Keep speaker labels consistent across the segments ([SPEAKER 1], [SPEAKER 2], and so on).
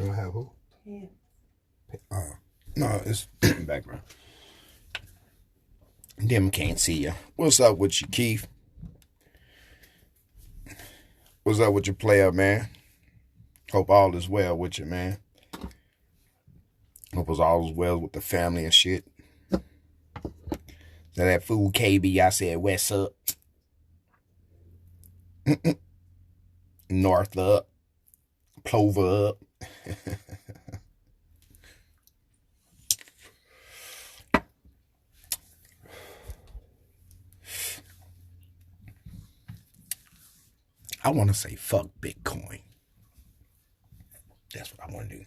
[SPEAKER 1] You don't have who?
[SPEAKER 2] Yeah.
[SPEAKER 1] No, it's background. Them can't see you. What's up with you, Keith? What's up with your player, man? Hope all is well with you, man. Hope all is well with the family and shit. That fool KB, I said, west up. North up. Plover up. I want to say fuck Bitcoin. That's what I want to do.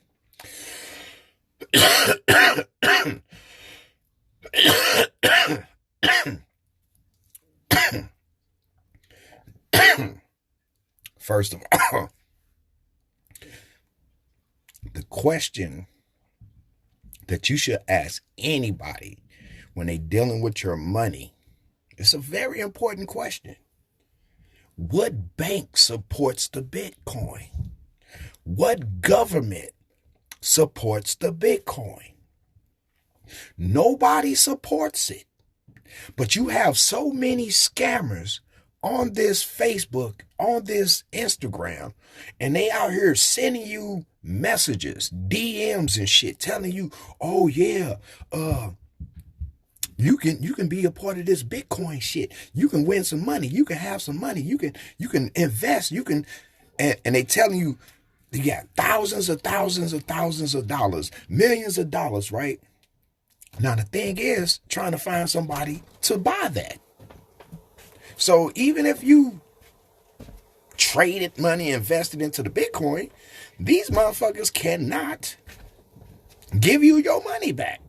[SPEAKER 1] First of all, the question that you should ask anybody when they're dealing with your money, it's a very important question. What bank supports the Bitcoin? What government supports the Bitcoin? Nobody supports it. But you have so many scammers on this Facebook, on this Instagram, and they out here sending you messages, DMs and shit, telling you, oh yeah, you can be a part of this Bitcoin shit. You can win some money. You can have some money. You can invest. You can, and they telling you got thousands of dollars, millions of dollars, right? Now the thing is trying to find somebody to buy that. So even if you traded money, invested into the Bitcoin, these motherfuckers cannot give you your money back.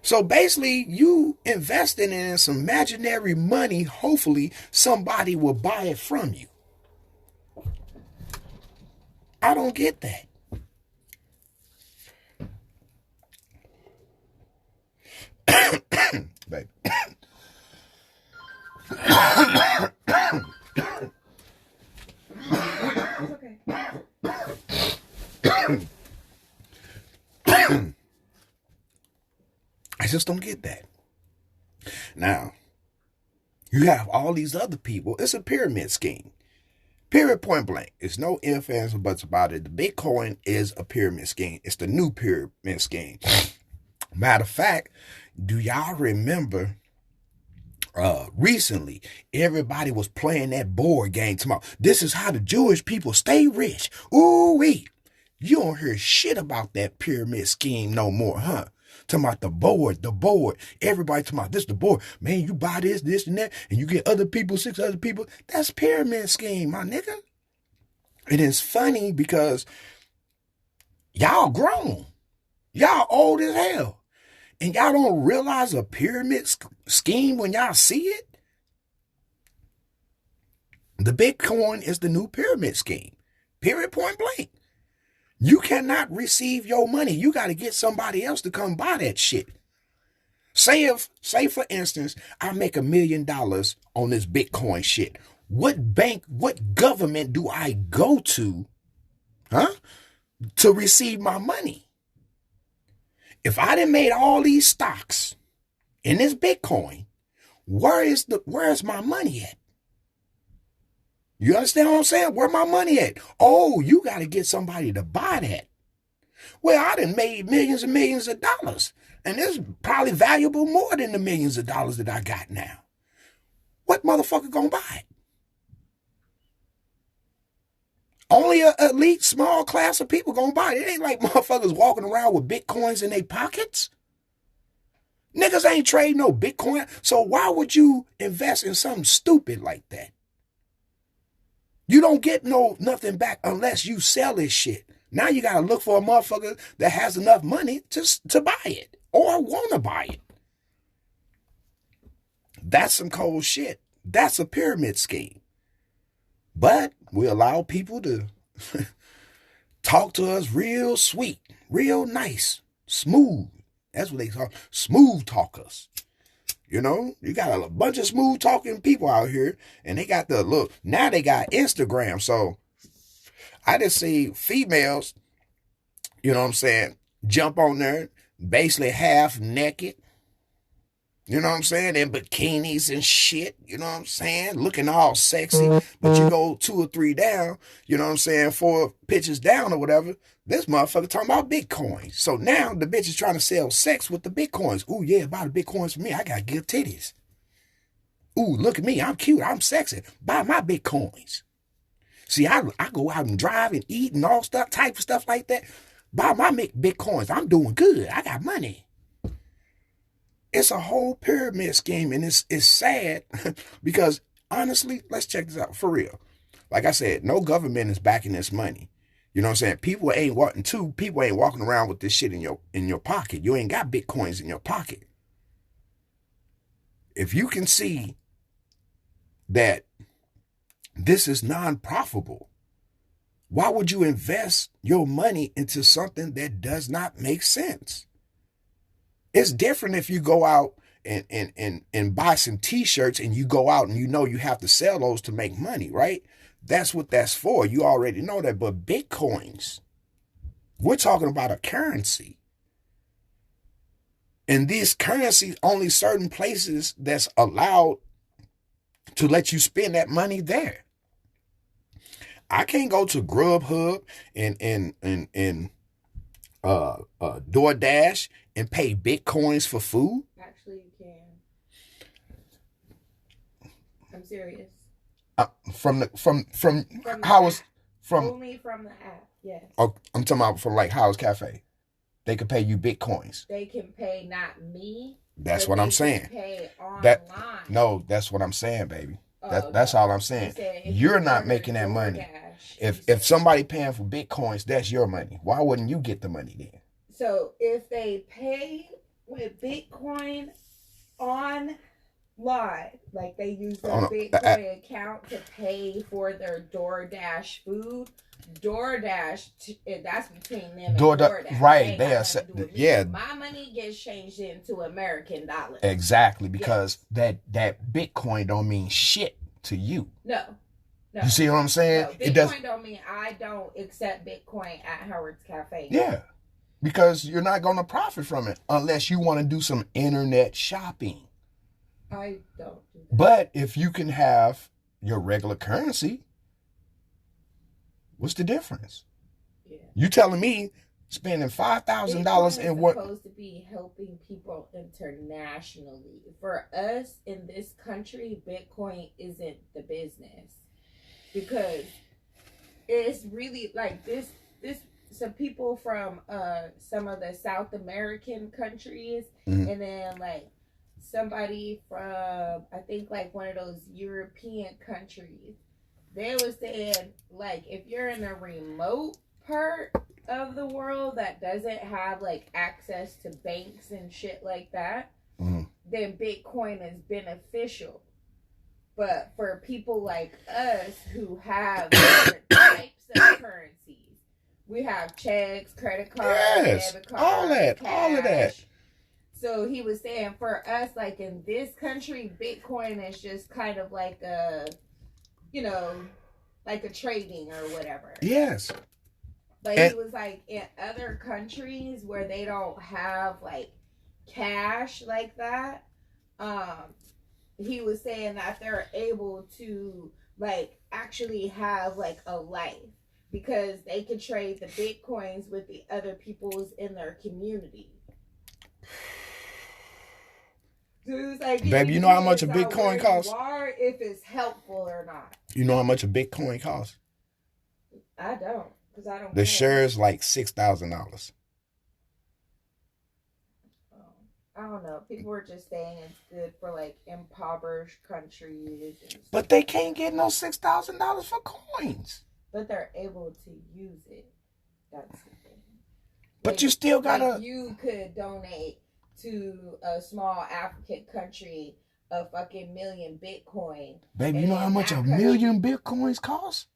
[SPEAKER 1] So basically, you investing in some imaginary money, hopefully somebody will buy it from you. I don't get that. Baby. Okay. I just don't get that. Now, you have all these other people. It's a pyramid scheme. Period, point blank. It's no ifs, ands, or buts about it. The Bitcoin is a pyramid scheme. It's the new pyramid scheme. Matter of fact, do y'all remember recently everybody was playing that board game tomorrow? This is how the Jewish people stay rich. Ooh-wee. You don't hear shit about that pyramid scheme no more, huh? Talking about the board. Everybody talking about this, the board. Man, you buy this, and that, and you get other people, 6 other people. That's pyramid scheme, my nigga. And it's funny because y'all grown. Y'all old as hell. And y'all don't realize a pyramid scheme when y'all see it? The Bitcoin is the new pyramid scheme. Period, point blank. You cannot receive your money. You got to get somebody else to come buy that shit. Say for instance, I make $1 million on this Bitcoin shit. What bank, what government do I go to, to receive my money? If I done made all these stocks in this Bitcoin, where's my money at? You understand what I'm saying? Where my money at? Oh, you got to get somebody to buy that. Well, I done made millions and millions of dollars. And it's probably valuable more than the millions of dollars that I got now. What motherfucker gonna buy it? Only an elite small class of people gonna buy it. It ain't like motherfuckers walking around with Bitcoins in their pockets. Niggas ain't trading no Bitcoin. So why would you invest in something stupid like that? You don't get nothing back unless you sell this shit. Now you got to look for a motherfucker that has enough money to buy it or want to buy it. That's some cold shit. That's a pyramid scheme. But we allow people to talk to us real sweet, real nice, smooth. That's what they call smooth talkers. You know, you got a bunch of smooth talking people out here, and they got now they got Instagram. So I just see females You know what I'm saying? Jump on there, basically half naked. You know what I'm saying? In bikinis and shit. You know what I'm saying? Looking all sexy. But you go 2 or 3 down, you know what I'm saying? 4 pitches down or whatever. This motherfucker talking about Bitcoins. So now the bitch is trying to sell sex with the Bitcoins. Ooh, yeah, buy the Bitcoins for me. I got good titties. Ooh, look at me. I'm cute. I'm sexy. Buy my Bitcoins. See, I go out and drive and eat and all stuff, type of stuff like that. Buy my Bitcoins. I'm doing good. I got money. It's a whole pyramid scheme, and it's sad because honestly, let's check this out for real. Like I said, no government is backing this money. You know what I'm saying? People ain't walking around with this shit in your pocket. You ain't got Bitcoins in your pocket. If you can see that this is non-profitable, why would you invest your money into something that does not make sense? It's different if you go out and buy some t-shirts and you go out and you know you have to sell those to make money, right? That's what that's for. You already know that. But Bitcoins, we're talking about a currency. And these currencies, only certain places that's allowed to let you spend that money there. I can't go to Grubhub and DoorDash and pay Bitcoins for food.
[SPEAKER 2] Actually, you can. I'm serious.
[SPEAKER 1] From how was from
[SPEAKER 2] only from the app. Yes.
[SPEAKER 1] Oh, I'm talking about from like Howard's Cafe. They could pay you Bitcoins.
[SPEAKER 2] They can pay not me.
[SPEAKER 1] That's what I'm saying.
[SPEAKER 2] Pay online.
[SPEAKER 1] That's what I'm saying, baby. That's all I'm saying. You're not making that money. If somebody paying for Bitcoins, that's your money. Why wouldn't you get the money then?
[SPEAKER 2] So if they pay with Bitcoin online, like they use their Bitcoin account to pay for their DoorDash food, DoorDash, that's between them and DoorDash.
[SPEAKER 1] Right,
[SPEAKER 2] my money gets changed into American dollars.
[SPEAKER 1] Exactly, because that Bitcoin don't mean shit to you.
[SPEAKER 2] No.
[SPEAKER 1] You see what I'm saying?
[SPEAKER 2] No, Bitcoin don't mean I don't accept Bitcoin at Howard's Cafe.
[SPEAKER 1] Yeah, because you're not going to profit from it unless you want to do some internet shopping.
[SPEAKER 2] I don't do that.
[SPEAKER 1] But if you can have your regular currency, what's the difference? Yeah. You telling me spending $5,000 in what?
[SPEAKER 2] It's supposed to be helping people internationally. For us in this country, Bitcoin isn't the business. Because it's really like this some people from some of the South American countries, mm-hmm. and then like somebody from I think like one of those European countries, they were saying like if you're in a remote part of the world that doesn't have like access to banks and shit like that, mm-hmm. then Bitcoin is beneficial. But for people like us who have different types of currencies, we have checks, credit cards, debit cards,
[SPEAKER 1] all of that.
[SPEAKER 2] So he was saying for us, like in this country, Bitcoin is just kind of like a, like a trading or whatever.
[SPEAKER 1] Yes.
[SPEAKER 2] But he was like in other countries where they don't have like cash like that, he was saying that they're able to like actually have like a life because they could trade the Bitcoins with the other peoples in their community. So it was like,
[SPEAKER 1] baby, you know how much a Bitcoin costs?
[SPEAKER 2] If it's helpful or not.
[SPEAKER 1] You know how much a Bitcoin costs?
[SPEAKER 2] I don't, because I don't.
[SPEAKER 1] The share is like $6,000.
[SPEAKER 2] I don't know. People were just saying it's good for like impoverished countries.
[SPEAKER 1] But they can't get no $6,000 for coins.
[SPEAKER 2] But they're able to use it. That's the thing.
[SPEAKER 1] But you still gotta.
[SPEAKER 2] Like you could donate to a small African country a fucking million Bitcoin.
[SPEAKER 1] Baby, you know how much a million Bitcoins cost?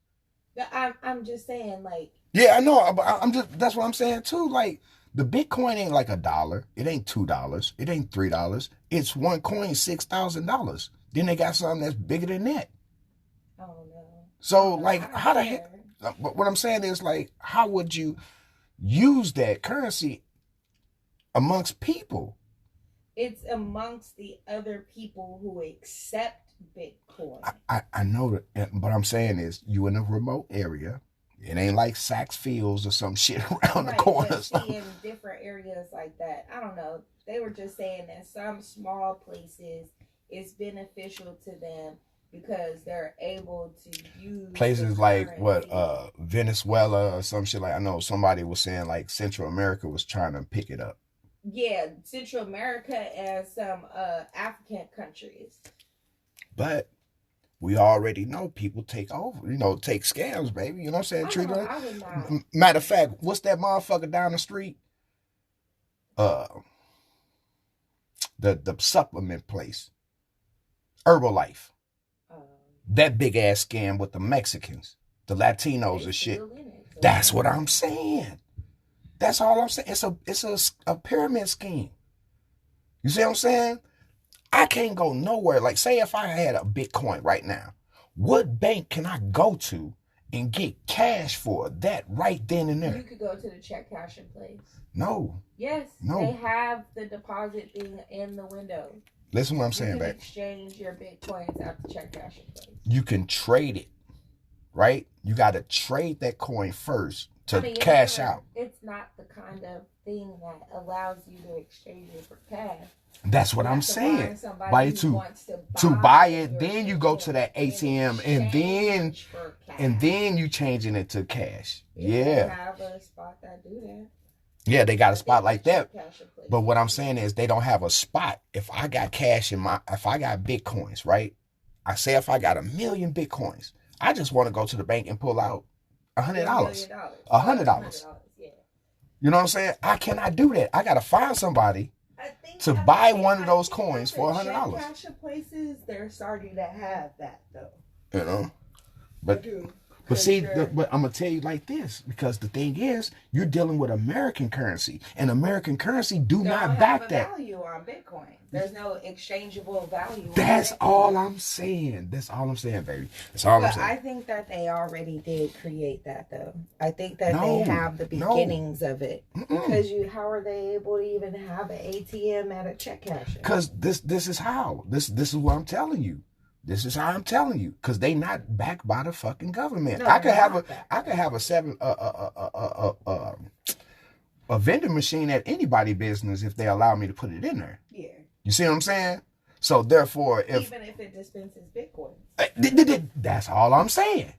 [SPEAKER 2] I'm just saying, like.
[SPEAKER 1] Yeah, I know. But that's what I'm saying too. Like. The Bitcoin ain't like $1. It ain't $2. It ain't $3. It's one coin, $6,000. Then they got something that's bigger than that.
[SPEAKER 2] Oh no.
[SPEAKER 1] So like, how the heck? What I'm saying is like, how would you? use that currency amongst people.
[SPEAKER 2] It's amongst the other people who accept Bitcoin.
[SPEAKER 1] I know that, but I'm saying is you in a remote area. It ain't like Saks Fields or some shit around the corner.
[SPEAKER 2] See, in different areas like that, I don't know. They were just saying that some small places it's beneficial to them because they're able to use
[SPEAKER 1] places like what Venezuela or some shit. Like I know somebody was saying like Central America was trying to pick it up.
[SPEAKER 2] Yeah, Central America and some African countries.
[SPEAKER 1] But we already know people take over, take scams, baby. You know what I'm saying?
[SPEAKER 2] I would not.
[SPEAKER 1] Matter of fact, what's that motherfucker down the street? The supplement place, Herbalife. That big ass scam with the Mexicans, the Latinos and shit. That's what I'm saying. That's all I'm saying. It's a pyramid scheme. You see what I'm saying? I can't go nowhere. Like, say if I had a Bitcoin right now, what bank can I go to and get cash for that right then and there?
[SPEAKER 2] You could go to the check cashing place.
[SPEAKER 1] No.
[SPEAKER 2] Yes. No. They have the deposit thing in the window.
[SPEAKER 1] Listen to what I'm saying, babe.
[SPEAKER 2] Exchange your Bitcoins at the check cashing place.
[SPEAKER 1] You can trade it, right? You got to trade that coin first to cash out.
[SPEAKER 2] It's not the kind of thing that allows you to exchange it for cash.
[SPEAKER 1] That's what I'm saying. Buy to buy it, then you go to that ATM and then you changing it to cash. Yeah.
[SPEAKER 2] They have a spot that do that.
[SPEAKER 1] Yeah, they got a spot like that. But what I'm saying is they don't have a spot. If I got cash if I got Bitcoins, right? I say if I got 1 million Bitcoins, I just want to go to the bank and pull out $100. $100. Yeah. You know what I'm saying? I cannot do that. I got to find somebody to buy one of those coins for $100.
[SPEAKER 2] Cash places, they're starting to have that though.
[SPEAKER 1] You know, but see, but I'm gonna tell you like this, because the thing is, you're dealing with American currency, and American currency do not back that
[SPEAKER 2] value on Bitcoin. There's no exchangeable value.
[SPEAKER 1] That's all I'm saying. That's all I'm saying, baby. That's all I'm saying.
[SPEAKER 2] I think that they already did create that, though. I think that they have the beginnings of it. Because how are they able to even have an ATM at a check casher?
[SPEAKER 1] Because this is how. This is what I'm telling you. This is how I'm telling you, because they not backed by the fucking government. I could have a vending machine at anybody business if they allow me to put it in there.
[SPEAKER 2] Yeah.
[SPEAKER 1] You see what I'm saying? So therefore,
[SPEAKER 2] even if it dispenses Bitcoin,
[SPEAKER 1] that's all I'm saying.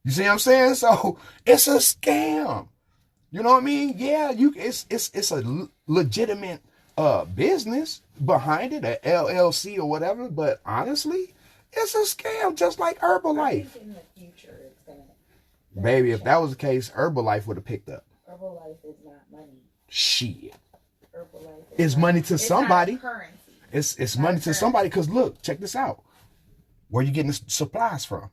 [SPEAKER 1] You see what I'm saying? So it's a scam. You know what I mean? Yeah, it's a legitimate business behind it, a LLC or whatever. But honestly, it's a scam, just like Herbalife.
[SPEAKER 2] I think in the future, it's gonna.
[SPEAKER 1] Baby, if that was the case, Herbalife would have picked up.
[SPEAKER 2] Herbalife is not money.
[SPEAKER 1] Shit.
[SPEAKER 2] Herbalife
[SPEAKER 1] is money to somebody.
[SPEAKER 2] Not currency.
[SPEAKER 1] It's money to somebody, because look, check this out. Where you getting the supplies from?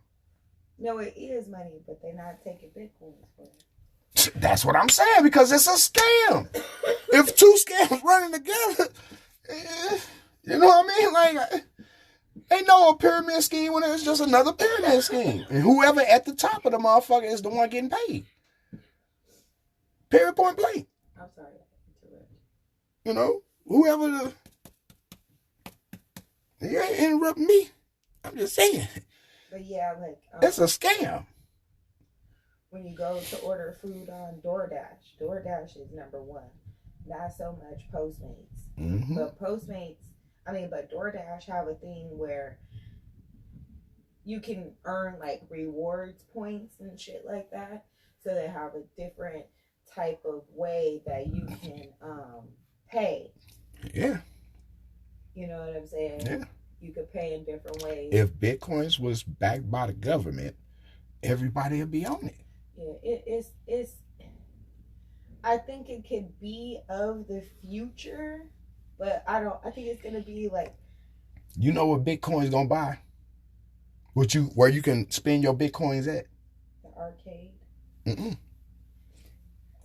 [SPEAKER 2] No, it is money, but they're not taking Bitcoins for it.
[SPEAKER 1] That's what I'm saying, because it's a scam. If two scams running together, you know what I mean? Like, ain't no pyramid scheme when it's just another pyramid scheme. And whoever at the top of the motherfucker is the one getting paid. Period, point blank.
[SPEAKER 2] I'm sorry.
[SPEAKER 1] You know, whoever you ain't interrupting me. I'm just saying.
[SPEAKER 2] But yeah, like
[SPEAKER 1] it's a scam.
[SPEAKER 2] When you go to order food on DoorDash is number one. Not so much Postmates.
[SPEAKER 1] Mm-hmm.
[SPEAKER 2] But but DoorDash have a thing where you can earn like rewards points and shit like that. So they have a different type of way that you can pay.
[SPEAKER 1] Yeah.
[SPEAKER 2] You know what I'm saying?
[SPEAKER 1] Yeah.
[SPEAKER 2] You could pay in different ways.
[SPEAKER 1] If Bitcoins was backed by the government, everybody would be on it.
[SPEAKER 2] Yeah, it's I think it could be of the future, but I think it's gonna be like,
[SPEAKER 1] you know what Bitcoin's gonna buy? Where you can spend your Bitcoins at?
[SPEAKER 2] The arcade.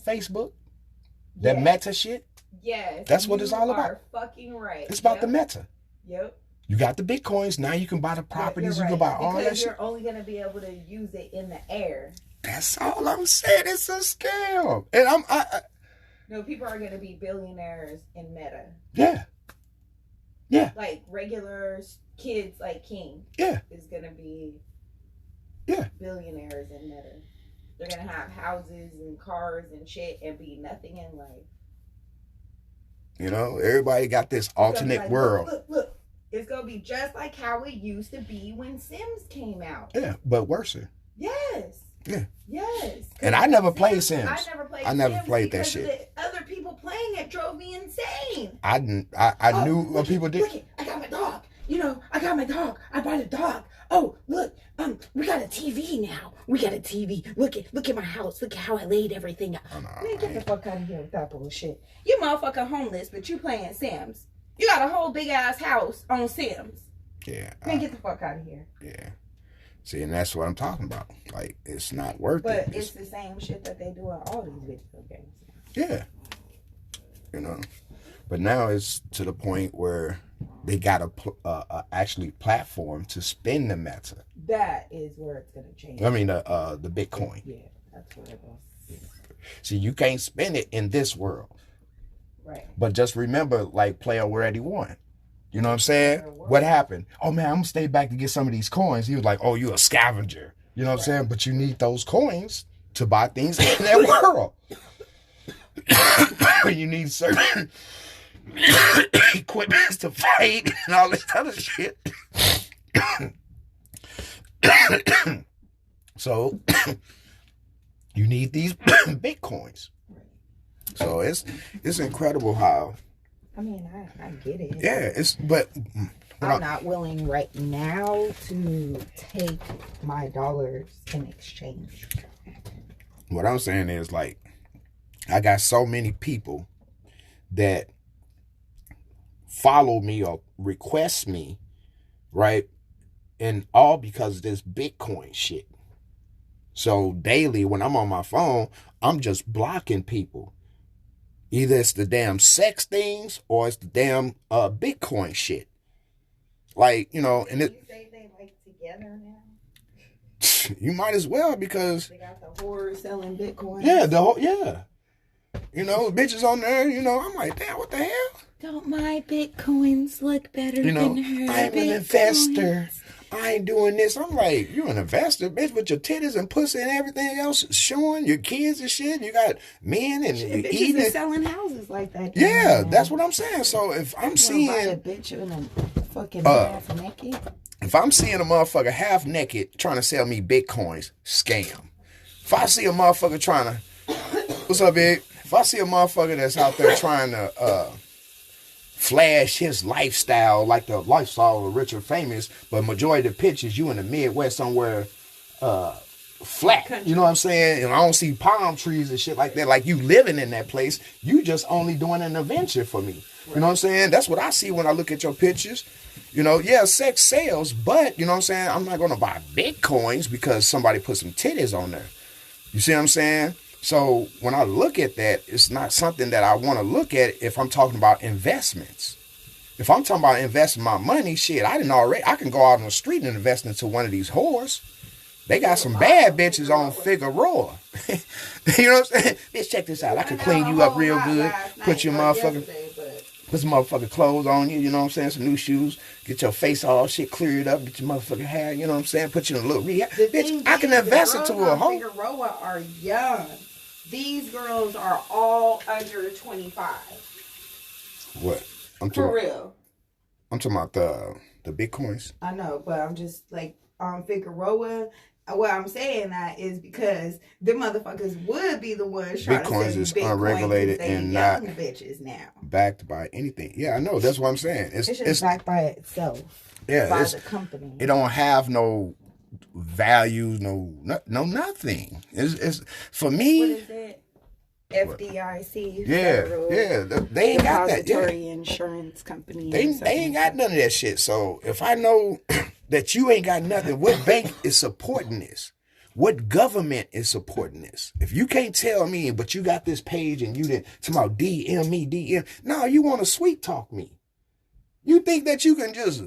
[SPEAKER 1] Facebook. That Meta shit.
[SPEAKER 2] Yes.
[SPEAKER 1] That's what it's all about.
[SPEAKER 2] You're fucking right.
[SPEAKER 1] It's about the Meta.
[SPEAKER 2] Yep.
[SPEAKER 1] You got the Bitcoins, now you can buy the properties, you can buy all that shit.
[SPEAKER 2] You're only gonna be able to use it in the air.
[SPEAKER 1] That's all I'm saying. It's a scam. And
[SPEAKER 2] No, people are gonna be billionaires in Meta.
[SPEAKER 1] Yeah. Yeah.
[SPEAKER 2] Like regular kids like King.
[SPEAKER 1] Yeah.
[SPEAKER 2] Is gonna be
[SPEAKER 1] Yeah.
[SPEAKER 2] billionaires in Meta. They're gonna have houses and cars and shit and be nothing in life.
[SPEAKER 1] You know, everybody got this alternate
[SPEAKER 2] like,
[SPEAKER 1] world.
[SPEAKER 2] Look. It's gonna be just like how it used to be when Sims came out.
[SPEAKER 1] Yeah, but worse.
[SPEAKER 2] Yes.
[SPEAKER 1] Yeah.
[SPEAKER 2] Yes.
[SPEAKER 1] And I never played Sims.
[SPEAKER 2] I never played
[SPEAKER 1] that shit.
[SPEAKER 2] The other people playing it drove me insane.
[SPEAKER 1] I knew what people did.
[SPEAKER 2] Look, I got my dog. You know, I got my dog. I bought a dog. Oh, look, we got a TV now. We got a TV. Look at my house. Look at how I laid everything out.
[SPEAKER 1] Oh, no,
[SPEAKER 2] Man, get the fuck out of here with that bullshit. You motherfucking homeless, but you playing Sims. You got a whole big ass house on Sims.
[SPEAKER 1] Yeah.
[SPEAKER 2] Man, get the fuck out of here.
[SPEAKER 1] Yeah. See, and that's what I'm talking about. Like, it's not worth
[SPEAKER 2] it.
[SPEAKER 1] But
[SPEAKER 2] it's the same shit that they do in all these video games.
[SPEAKER 1] Yeah. You know. But now it's to the point where they got a actually platform to spend the Meta.
[SPEAKER 2] That is where it's gonna change.
[SPEAKER 1] I mean, the Bitcoin.
[SPEAKER 2] Yeah, that's where it goes.
[SPEAKER 1] See, you can't spend it in this world.
[SPEAKER 2] Right.
[SPEAKER 1] But just remember, like, Player already won. You know what I'm saying? What happened? Oh, man, I'm going to stay back to get some of these coins. He was like, oh, you a scavenger. You know what I'm saying? But you need those coins to buy things in that world. You need certain equipment to fight and all this other shit. So, you need these Bitcoins. So, it's incredible how...
[SPEAKER 2] I mean, I get it.
[SPEAKER 1] Yeah, but
[SPEAKER 2] I'm not willing right now to take my dollars in exchange.
[SPEAKER 1] What I'm saying is, like, I got so many people that follow me or request me, right? And all because of this Bitcoin shit. So daily when I'm on my phone, I'm just blocking people. Either it's the damn sex things or it's the damn Bitcoin shit. Like, you know, and
[SPEAKER 2] you say they like together now?
[SPEAKER 1] You might as well because
[SPEAKER 2] they got the whores selling Bitcoin.
[SPEAKER 1] Yeah, you know, bitches on there, you know, I'm like, damn, what the hell?
[SPEAKER 2] Don't my Bitcoins look better
[SPEAKER 1] than her I'm
[SPEAKER 2] Bitcoins?
[SPEAKER 1] an investor. I ain't doing this. I'm like, you're an investor, bitch, with your titties and pussy and everything else showing, your kids and shit. You got men and you eating.
[SPEAKER 2] Bitches selling houses like that.
[SPEAKER 1] Yeah, that's what I'm saying. So if I'm seeing
[SPEAKER 2] buy a bitch in a fucking half naked.
[SPEAKER 1] If I'm seeing a motherfucker half naked trying to sell me Bitcoins, scam. If I see a motherfucker trying to, what's up, big? If I see a motherfucker that's out there trying to flash his lifestyle like the lifestyle of rich or famous, but majority of the pictures you in the Midwest somewhere flat. You know what I'm saying? And I don't see palm trees and shit like that. Like you living in that place. You just only doing an adventure for me. You know what I'm saying? That's what I see when I look at your pictures. You know, yeah, sex sells, but you know what I'm saying? I'm not gonna buy Bitcoins because somebody put some titties on there. You see what I'm saying? So when I look at that, it's not something that I want to look at if I'm talking about investments. If I'm talking about investing my money, shit, I can go out on the street and invest into one of these whores. They got some bad bitches on Figueroa. You know what I'm saying? Bitch, check this out. I can clean you up real good. Put some motherfucking clothes on you, you know what I'm saying? Some new shoes. Get your face all shit cleared up. Get your motherfucking hair, you know what I'm saying? Put you in a little rehab. Bitch, I can invest into a hoe.
[SPEAKER 2] Figueroa are young. These girls are all under 25.
[SPEAKER 1] What?
[SPEAKER 2] For real.
[SPEAKER 1] I'm talking about the Bitcoins.
[SPEAKER 2] I know, but I'm just like Figueroa. What I'm saying that is because the motherfuckers would be the ones trying
[SPEAKER 1] Bitcoins
[SPEAKER 2] to
[SPEAKER 1] is
[SPEAKER 2] Bitcoin
[SPEAKER 1] unregulated and not
[SPEAKER 2] bitches now
[SPEAKER 1] backed by anything. Yeah, I know. That's what I'm saying.
[SPEAKER 2] It's backed by itself.
[SPEAKER 1] Yeah,
[SPEAKER 2] by the company.
[SPEAKER 1] It don't have no values, no nothing. It's for me.
[SPEAKER 2] What is it? FDIC.
[SPEAKER 1] Yeah. They ain't got that. Yeah.
[SPEAKER 2] Insurance company.
[SPEAKER 1] They ain't got none of that shit. So if I know that you ain't got nothing, what bank is supporting this? What government is supporting this? If you can't tell me, but you got this page and you didn't talk about DM me, DM. No, you want to sweet talk me. You think that you can just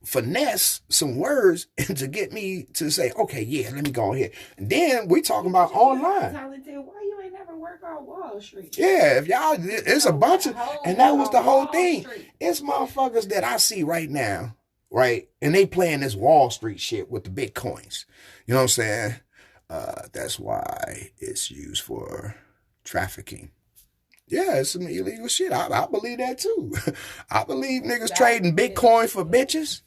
[SPEAKER 1] finesse some words to get me to say, okay, yeah, let me go ahead. And then we talking about online.
[SPEAKER 2] Talented. Why you ain't never work on Wall Street?
[SPEAKER 1] Yeah, if y'all, it's a bunch of, and that was the whole thing. It's motherfuckers that I see right now, right? And they playing this Wall Street shit with the Bitcoins. You know what I'm saying? That's why it's used for trafficking. Yeah, it's some illegal shit. I believe that too. I believe niggas trading Bitcoin for bitches.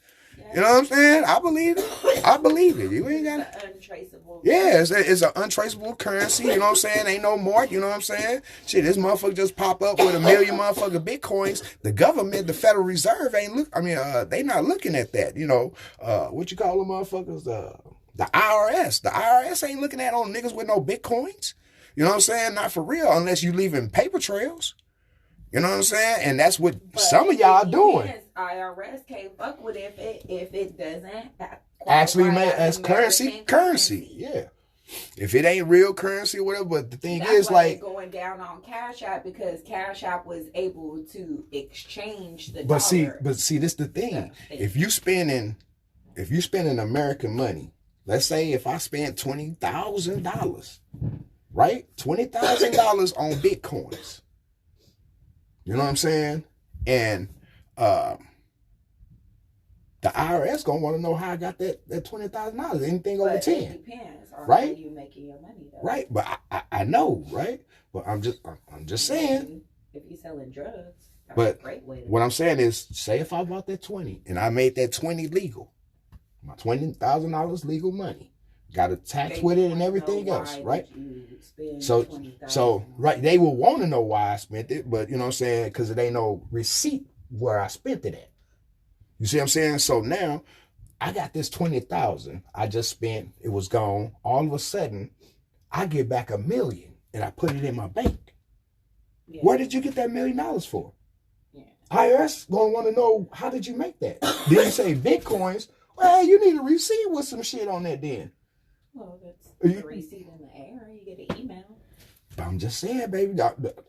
[SPEAKER 1] You know what I'm saying? I believe it. I believe it. You ain't got it.
[SPEAKER 2] Untraceable.
[SPEAKER 1] Yeah, it's an untraceable currency. You know what I'm saying? Ain't no mark. You know what I'm saying? Shit, this motherfucker just pop up with 1 million motherfucking Bitcoins. The government, the Federal Reserve they not looking at that. What you call them motherfuckers? The IRS. The IRS ain't looking at on niggas with no Bitcoins. You know what I'm saying? Not for real, unless you leaving paper trails. You know what I'm saying? And that's what some of y'all doing.
[SPEAKER 2] IRS can't fuck with if it doesn't
[SPEAKER 1] actually make as currency. Yeah. If it ain't real currency or whatever, but the thing is like
[SPEAKER 2] going down on Cash App because Cash App was able to exchange the
[SPEAKER 1] dollar.
[SPEAKER 2] But
[SPEAKER 1] see, this the thing. If you spending American money, let's say if I spent $20,000, right? $20,000 on Bitcoins. You know what I'm saying? And the IRS gonna want to know how I got that $20,000. Anything over 10.
[SPEAKER 2] It depends on
[SPEAKER 1] right?
[SPEAKER 2] how you making your money though.
[SPEAKER 1] Right, but I know, right? But I'm just saying.
[SPEAKER 2] If you're selling drugs,
[SPEAKER 1] that's
[SPEAKER 2] a great way to
[SPEAKER 1] what I'm saying is, say if I bought that 20 and I made that 20 legal, my $20,000 legal money. Got a tax with it and everything else, right? So right, they will want to know why I spent it, but you know what I'm saying, because it ain't no receipt where I spent it at. You see what I'm saying? So now I got this 20,000 I just spent. It was gone. All of a sudden, I get back $1 million and I put it in my bank. Yeah. Where did you get that $1 million for? Yeah. IRS gonna want to know, how did you make that? Did you say Bitcoins? Well, you need a receipt with some shit on that then.
[SPEAKER 2] Well, that's a receipt in the air. You get an email.
[SPEAKER 1] But I'm just saying, baby.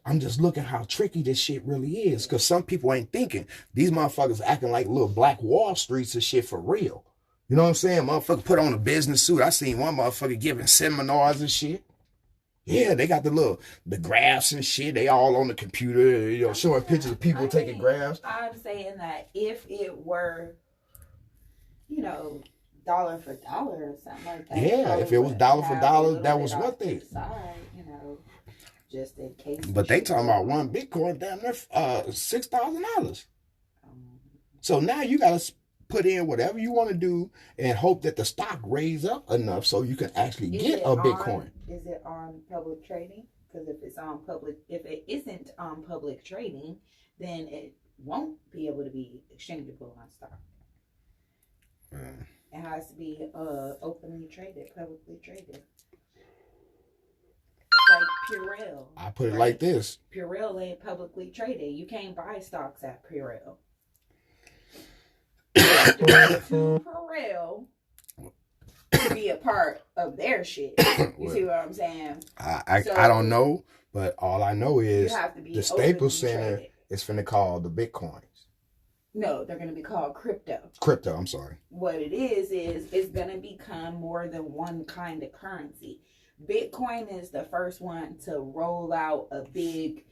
[SPEAKER 1] I'm just looking how tricky this shit really is. Because some people ain't thinking. These motherfuckers acting like little Black Wall Streets and shit for real. You know what I'm saying? Motherfucker put on a business suit. I seen one motherfucker giving seminars and shit. Yeah, they got the graphs and shit. They all on the computer, showing pictures of people taking graphs.
[SPEAKER 2] I'm saying that if it were, dollar for dollar or something like that.
[SPEAKER 1] Yeah, if it was dollar for dollar, that was one thing.
[SPEAKER 2] Just in case.
[SPEAKER 1] But they talking about one Bitcoin down there, $6,000. So now you got to put in whatever you want to do and hope that the stock raise up enough so you can actually get a Bitcoin.
[SPEAKER 2] Is it on public trading? Because if it isn't on public trading, then it won't be able to be exchangeable on stock. It has to be openly traded, publicly traded. Like Purell.
[SPEAKER 1] I put it like this.
[SPEAKER 2] Purell ain't publicly traded. You can't buy stocks at Purell. Purell to be a part of their shit. You see what I'm saying?
[SPEAKER 1] I don't know, but all I know is the Staples Center is finna call the Bitcoins.
[SPEAKER 2] No, they're going to be called crypto.
[SPEAKER 1] Crypto, I'm sorry.
[SPEAKER 2] What it is it's going to become more than one kind of currency. Bitcoin is the first one to roll out a big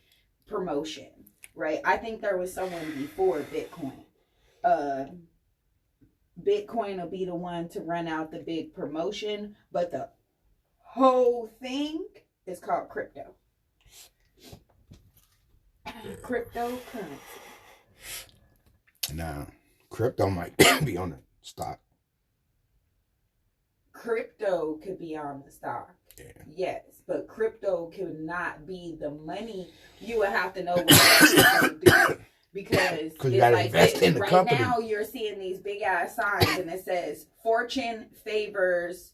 [SPEAKER 2] promotion, right? I think there was someone before Bitcoin. Bitcoin will be the one to run out the big promotion, but the whole thing is called crypto. Cryptocurrency.
[SPEAKER 1] Now, crypto might be on the stock.
[SPEAKER 2] Crypto could be on the stock.
[SPEAKER 1] Yeah.
[SPEAKER 2] Yes, but crypto could not be the money. You would have to know what crypto do. Because
[SPEAKER 1] you gotta invest in the
[SPEAKER 2] right
[SPEAKER 1] company.
[SPEAKER 2] Now you're seeing these big ass signs and it says fortune favors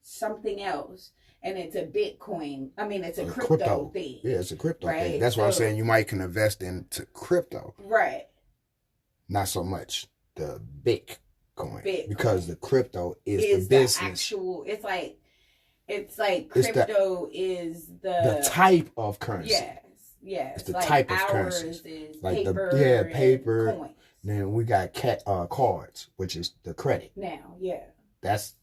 [SPEAKER 2] something else. And it's a Bitcoin. I mean, it's a crypto thing.
[SPEAKER 1] Yeah, it's a crypto thing. That's what I'm saying. You might can invest into crypto.
[SPEAKER 2] Right.
[SPEAKER 1] Not so much the Bitcoin. Because the crypto is the business.
[SPEAKER 2] The actual, it's like crypto is the
[SPEAKER 1] type of currency.
[SPEAKER 2] Yes.
[SPEAKER 1] It's the
[SPEAKER 2] like
[SPEAKER 1] type of
[SPEAKER 2] ours
[SPEAKER 1] currencies.
[SPEAKER 2] is
[SPEAKER 1] Like
[SPEAKER 2] paper
[SPEAKER 1] paper.
[SPEAKER 2] coins.
[SPEAKER 1] Then we got cards, which is the credit.
[SPEAKER 2] Now, yeah.
[SPEAKER 1] That's,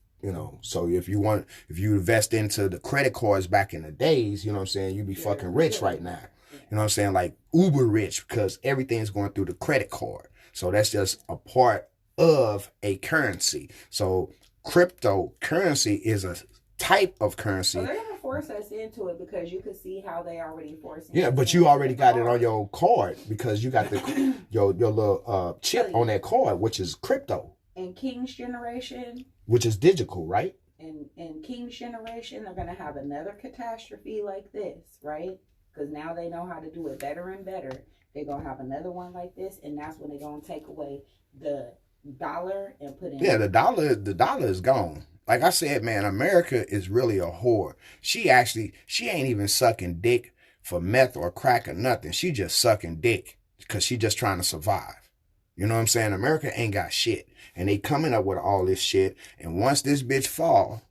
[SPEAKER 1] so if you invest into the credit cards back in the days, you know what I'm saying, you'd be fucking rich right now. Yeah. You know what I'm saying? Like uber rich, because everything's going through the credit card. So that's just a part of a currency. So cryptocurrency is a type of currency.
[SPEAKER 2] So they're going to force us into it because you can see how they already forcing.
[SPEAKER 1] Yeah, but you already got it on your card because you got the your little chip on that card, which is crypto.
[SPEAKER 2] In King's generation,
[SPEAKER 1] which is digital, right?
[SPEAKER 2] In King's generation, they're going to have another catastrophe like this, right? Because now they know how to do it better and better. They're going to have another one like this, and that's when they're going to take away the dollar and put in...
[SPEAKER 1] Yeah, the dollar is gone. Like I said, man, America is really a whore. She ain't even sucking dick for meth or crack or nothing. She just sucking dick because she just trying to survive. You know what I'm saying? America ain't got shit. And they coming up with all this shit. And once this bitch fall,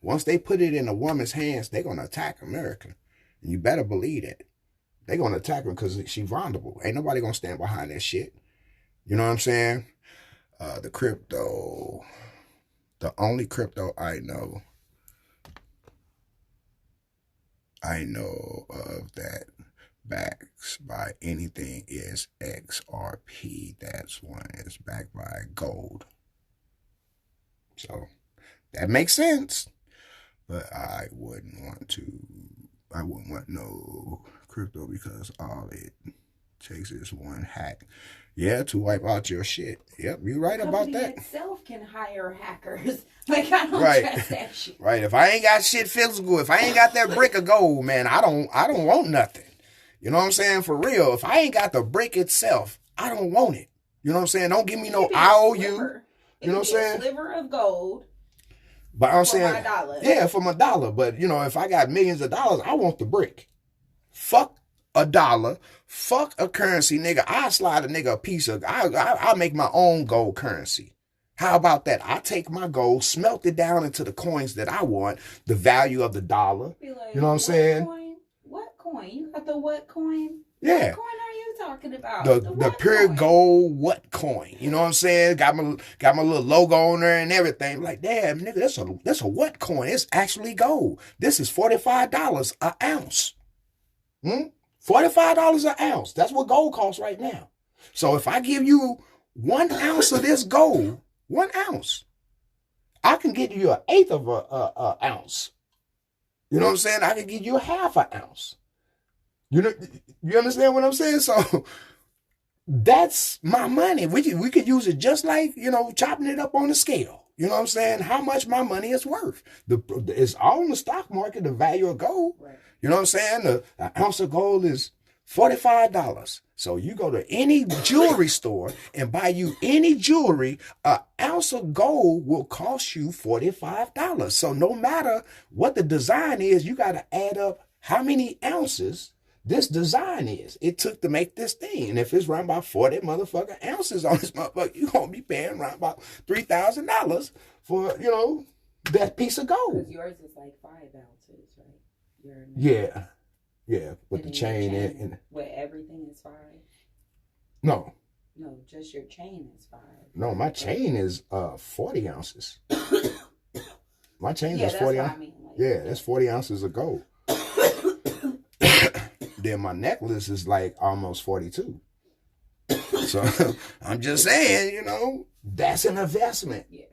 [SPEAKER 1] once they put it in a woman's hands, they're going to attack America. And you better believe that. They're going to attack her because she's vulnerable. Ain't nobody going to stand behind that shit. You know what I'm saying? The only crypto I know of that backs by anything is XRP. That's one is backed by gold. So that makes sense. But I wouldn't want no crypto because all it takes is one hack. Yeah, to wipe out your shit. Yep, you're right about that.
[SPEAKER 2] The itself can hire hackers. Like, I don't trust that shit.
[SPEAKER 1] Right. If I ain't got shit physical, if I ain't got that brick of gold, man, I don't want nothing. You know what I'm saying? For real. If I ain't got the brick itself, I don't want it. You know what I'm saying? Don't give me no IOU. You know what I'm saying?
[SPEAKER 2] A sliver of gold.
[SPEAKER 1] But I'm saying,
[SPEAKER 2] my dollar.
[SPEAKER 1] Yeah, for my dollar. But, if I got millions of dollars, I want the brick. Fuck a dollar. Fuck a currency, nigga. I slide a nigga a piece of, I'll make my own gold currency. How about that? I take my gold, smelt it down into the coins that I want, the value of the dollar.
[SPEAKER 2] Like,
[SPEAKER 1] you know what I'm saying?
[SPEAKER 2] Coin? What coin? You got the what coin?
[SPEAKER 1] Yeah.
[SPEAKER 2] What coin are you talking about?
[SPEAKER 1] The pure coin? Gold what coin? You know what I'm saying? Got my little logo on there and everything. Like, damn, nigga, that's a what coin? It's actually gold. This is $45 an ounce. $45 an ounce. That's what gold costs right now. So if I give you 1 ounce of this gold, 1 ounce, I can get you 1/8 of a ounce. You know what I'm saying? I can give you 1/2 ounce. You understand what I'm saying? So that's my money. We could use it just like, chopping it up on the scale. You know what I'm saying? How much my money is worth. It's all in the stock market, the value of gold. Right. You know what I'm saying? An ounce of gold is $45. So you go to any jewelry store and buy you any jewelry, an ounce of gold will cost you $45. So no matter what the design is, you got to add up how many ounces this design is. It took to make this thing. And if it's around about 40 motherfucking ounces on this motherfucker, you're going to be paying around about $3,000 for, that piece of gold.
[SPEAKER 2] Because yours is like 5 ounces, right?
[SPEAKER 1] Yeah. With the chain in.
[SPEAKER 2] Where everything is 5?
[SPEAKER 1] No,
[SPEAKER 2] just your chain is 5.
[SPEAKER 1] No, my chain is 40 ounces. My chain is 40 ounces. I mean. That's 40 ounces of gold. Then my necklace is like almost 42. So I'm just saying, that's an investment. Yeah.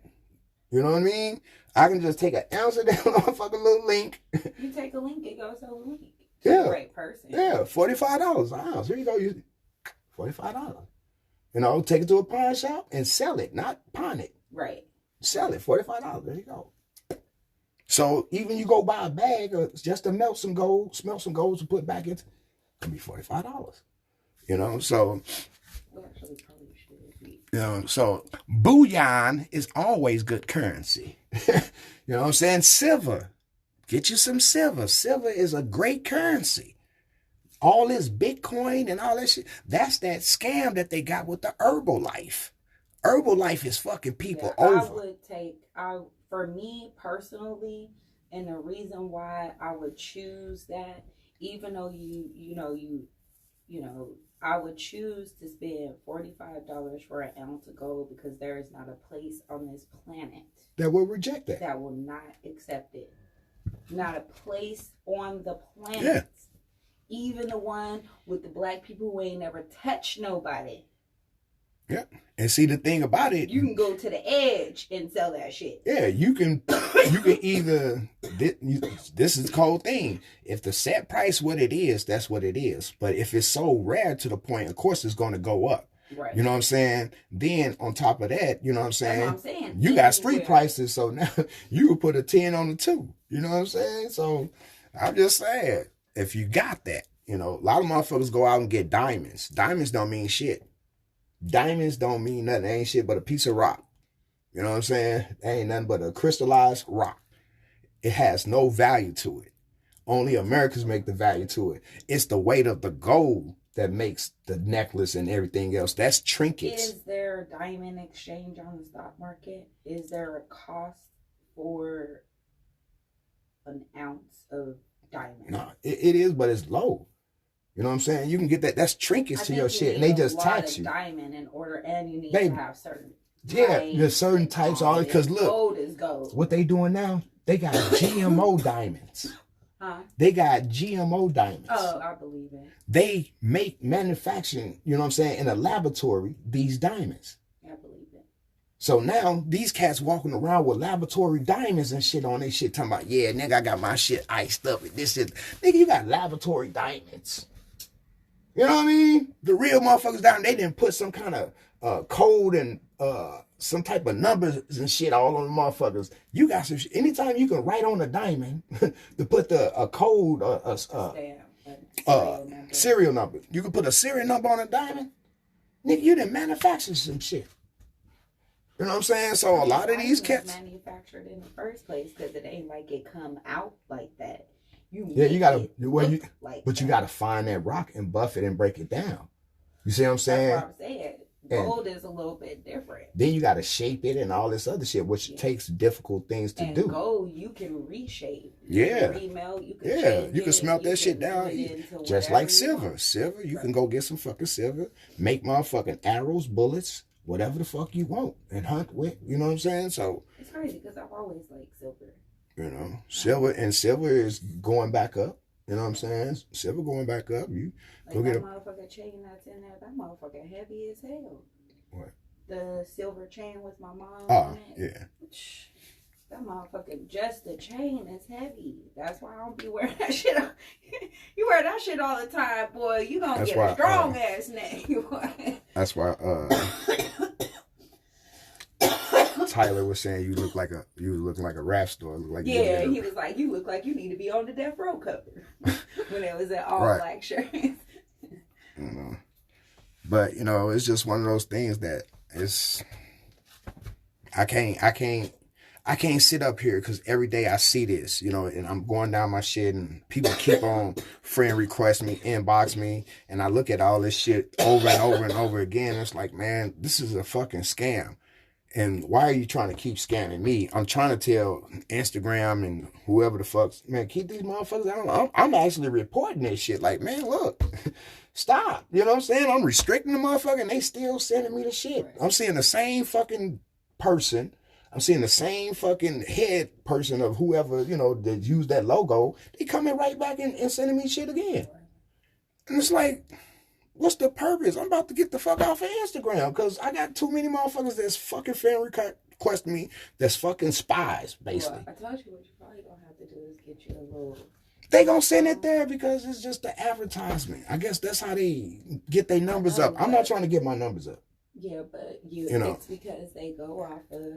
[SPEAKER 1] You know what I mean? I can just take an ounce of that motherfucking little link.
[SPEAKER 2] You take a link, it goes to a link.
[SPEAKER 1] Yeah.
[SPEAKER 2] A great person.
[SPEAKER 1] Yeah, $45 an ounce. Here you go. $45. Take it to a pawn shop and sell it, not pawn it.
[SPEAKER 2] Right.
[SPEAKER 1] Sell it, $45. There you go. So even you go buy a bag just to smelt some gold to put back into, it can be $45. So
[SPEAKER 2] We actually probably should be.
[SPEAKER 1] So bullion is always good currency. You know what I'm saying? Silver. Get you some silver. Silver is a great currency. All this Bitcoin and all that shit, that's that scam that they got with the Herbalife. Herbalife is fucking people over.
[SPEAKER 2] For me personally, and the reason why I would choose that, even though you you know, I would choose to spend $45 for an ounce of gold because there is not a place on this planet
[SPEAKER 1] that will reject that.
[SPEAKER 2] That will not accept it. Not a place on the planet.
[SPEAKER 1] Yeah.
[SPEAKER 2] Even the one with the black people who ain't never touched nobody.
[SPEAKER 1] Yeah. And see, the thing about it,
[SPEAKER 2] you can go to the edge and sell that shit.
[SPEAKER 1] Yeah, you can either, this is the cold thing. If the set price what it is, that's what it is. But if it's so rare to the point, of course it's going to go up.
[SPEAKER 2] Right.
[SPEAKER 1] You know what I'm saying? Then on top of that, you know what I'm saying?
[SPEAKER 2] That's what I'm saying.
[SPEAKER 1] You got street prices, so now you can put a 10 on the 2. You know what I'm saying? So I'm just saying, if you got that, you know, a lot of motherfuckers go out and get diamonds. Diamonds don't mean shit. Diamonds don't mean nothing. They ain't shit but a piece of rock. You know what I'm saying? They ain't nothing but a crystallized rock. It has no value to it. Only Americans make the value to it. It's the weight of the gold that makes the necklace and everything else. That's trinkets.
[SPEAKER 2] Is there a diamond exchange on the stock market? Is there a cost for an ounce of diamond?
[SPEAKER 1] No, it is, but it's low. You know what I'm saying? You can get that. That's trinkets to your shit, and they just tax you.
[SPEAKER 2] Diamond in order, and you need to have certain.
[SPEAKER 1] Yeah, there's certain types. All because look,
[SPEAKER 2] gold is gold.
[SPEAKER 1] What they doing now? They got GMO diamonds.
[SPEAKER 2] Huh?
[SPEAKER 1] They got GMO diamonds.
[SPEAKER 2] Oh, I believe it.
[SPEAKER 1] They manufacturing, you know what I'm saying, in a laboratory, these diamonds.
[SPEAKER 2] I believe it.
[SPEAKER 1] So now these cats walking around with laboratory diamonds and shit on their shit, talking about, yeah, nigga, I got my shit iced up with this shit. Nigga, you got laboratory diamonds. You know what I mean? The real motherfuckers down, they didn't put some kind of code and some type of numbers and shit all on the motherfuckers. You got some shit. Anytime you can write on a diamond to put a code, serial number. You can put a serial number on a diamond. Nigga, you didn't manufacture some shit. You know what I'm saying? So a lot of these cats
[SPEAKER 2] manufactured in the first place because it ain't like it come out like that.
[SPEAKER 1] You gotta, but you gotta find that rock and buff it and break it down. You see what I'm saying?
[SPEAKER 2] That's what I'm saying. Gold is a little bit different.
[SPEAKER 1] Then you gotta shape it and all this other shit, which takes difficult things to do.
[SPEAKER 2] Gold, you can reshape.
[SPEAKER 1] Yeah.
[SPEAKER 2] Remelt, you can
[SPEAKER 1] you can smelt that shit down. Just like silver. Silver, you can go get some fucking silver, make motherfucking arrows, bullets, whatever the fuck you want, and hunt with. You know what I'm saying? So
[SPEAKER 2] it's crazy because I've always liked silver.
[SPEAKER 1] You know, silver is going back up. You know what I'm saying? Silver going back up. You
[SPEAKER 2] like go get a motherfucking chain that's in there. That motherfucker heavy as hell.
[SPEAKER 1] What?
[SPEAKER 2] The silver chain with my mom.
[SPEAKER 1] Oh, yeah.
[SPEAKER 2] That motherfucker, just the chain is heavy. That's why I don't be wearing that shit. You wear that shit all the time, boy. You gonna get a strong ass neck.
[SPEAKER 1] That's why. Tyler was saying you look like a rap star.
[SPEAKER 2] He was like, you look like you need to be on the Death Row cover when it was an all black shirt.
[SPEAKER 1] But you know, it's just one of those things that it's. I can't sit up here because every day I see this, you know, and I'm going down my shit and people keep on friend request me, inbox me, and I look at all this shit over and over and over again. It's like, man, this is a fucking scam. And why are you trying to keep scamming me? I'm trying to tell Instagram and whoever the fuck, man, keep these motherfuckers out. I'm actually reporting this shit. Like, man, look, stop. You know what I'm saying? I'm restricting the motherfucker and they still sending me the shit. I'm seeing the same fucking person. I'm seeing the same fucking head person of whoever, you know, that used that logo. They coming right back and sending me shit again. And it's like, what's the purpose? I'm about to get the fuck off of Instagram because I got too many motherfuckers that's fucking fan requesting me that's fucking spies, basically.
[SPEAKER 2] Well, I told you what you probably gonna have to do is get you a little.
[SPEAKER 1] They gonna send it there because it's just the advertisement. I guess that's how they get their numbers up. I'm not trying to get my numbers up.
[SPEAKER 2] Yeah, but you know, it's because they go off of.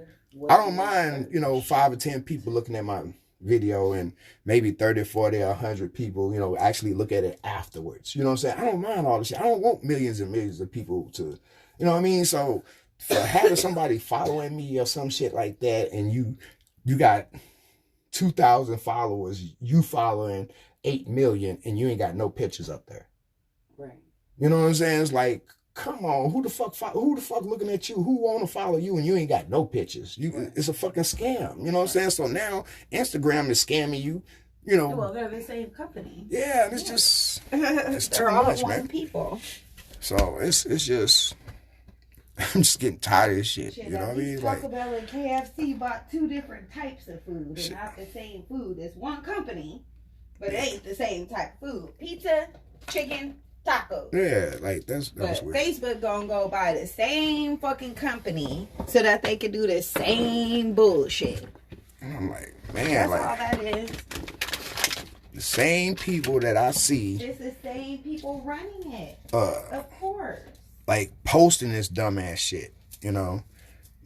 [SPEAKER 1] I don't mind, 5 or 10 people looking at my video and maybe 30, 40, 100 people, actually look at it afterwards. You know what I'm saying? I don't mind all this shit. I don't want millions and millions of people to, you know what I mean? So for having somebody following me or some shit like that, and you got 2,000 followers, you following 8 million, and you ain't got no pictures up there.
[SPEAKER 2] Right.
[SPEAKER 1] You know what I'm saying? It's like, come on, who the fuck looking at you? Who want to follow you and you ain't got no pictures? It's a fucking scam. You know what I'm saying? So now Instagram is scamming you. You know.
[SPEAKER 2] Well, they're the same company.
[SPEAKER 1] Yeah, it's just it's too
[SPEAKER 2] they're all
[SPEAKER 1] much,
[SPEAKER 2] one
[SPEAKER 1] man.
[SPEAKER 2] people.
[SPEAKER 1] So it's just I'm just getting tired of this shit. You know what I mean? Like
[SPEAKER 2] Taco Bell and KFC bought two different types of food and not the same food. It's one company, but it ain't the same type of food. Pizza, chicken, tacos.
[SPEAKER 1] yeah, like that's
[SPEAKER 2] But
[SPEAKER 1] weird.
[SPEAKER 2] Facebook gonna go buy the same fucking company so that they can do the same bullshit.
[SPEAKER 1] And I'm like, man,
[SPEAKER 2] That's
[SPEAKER 1] like
[SPEAKER 2] all that is.
[SPEAKER 1] the same people that I see
[SPEAKER 2] It's the same people running it. Of course.
[SPEAKER 1] like posting this dumbass shit, you know,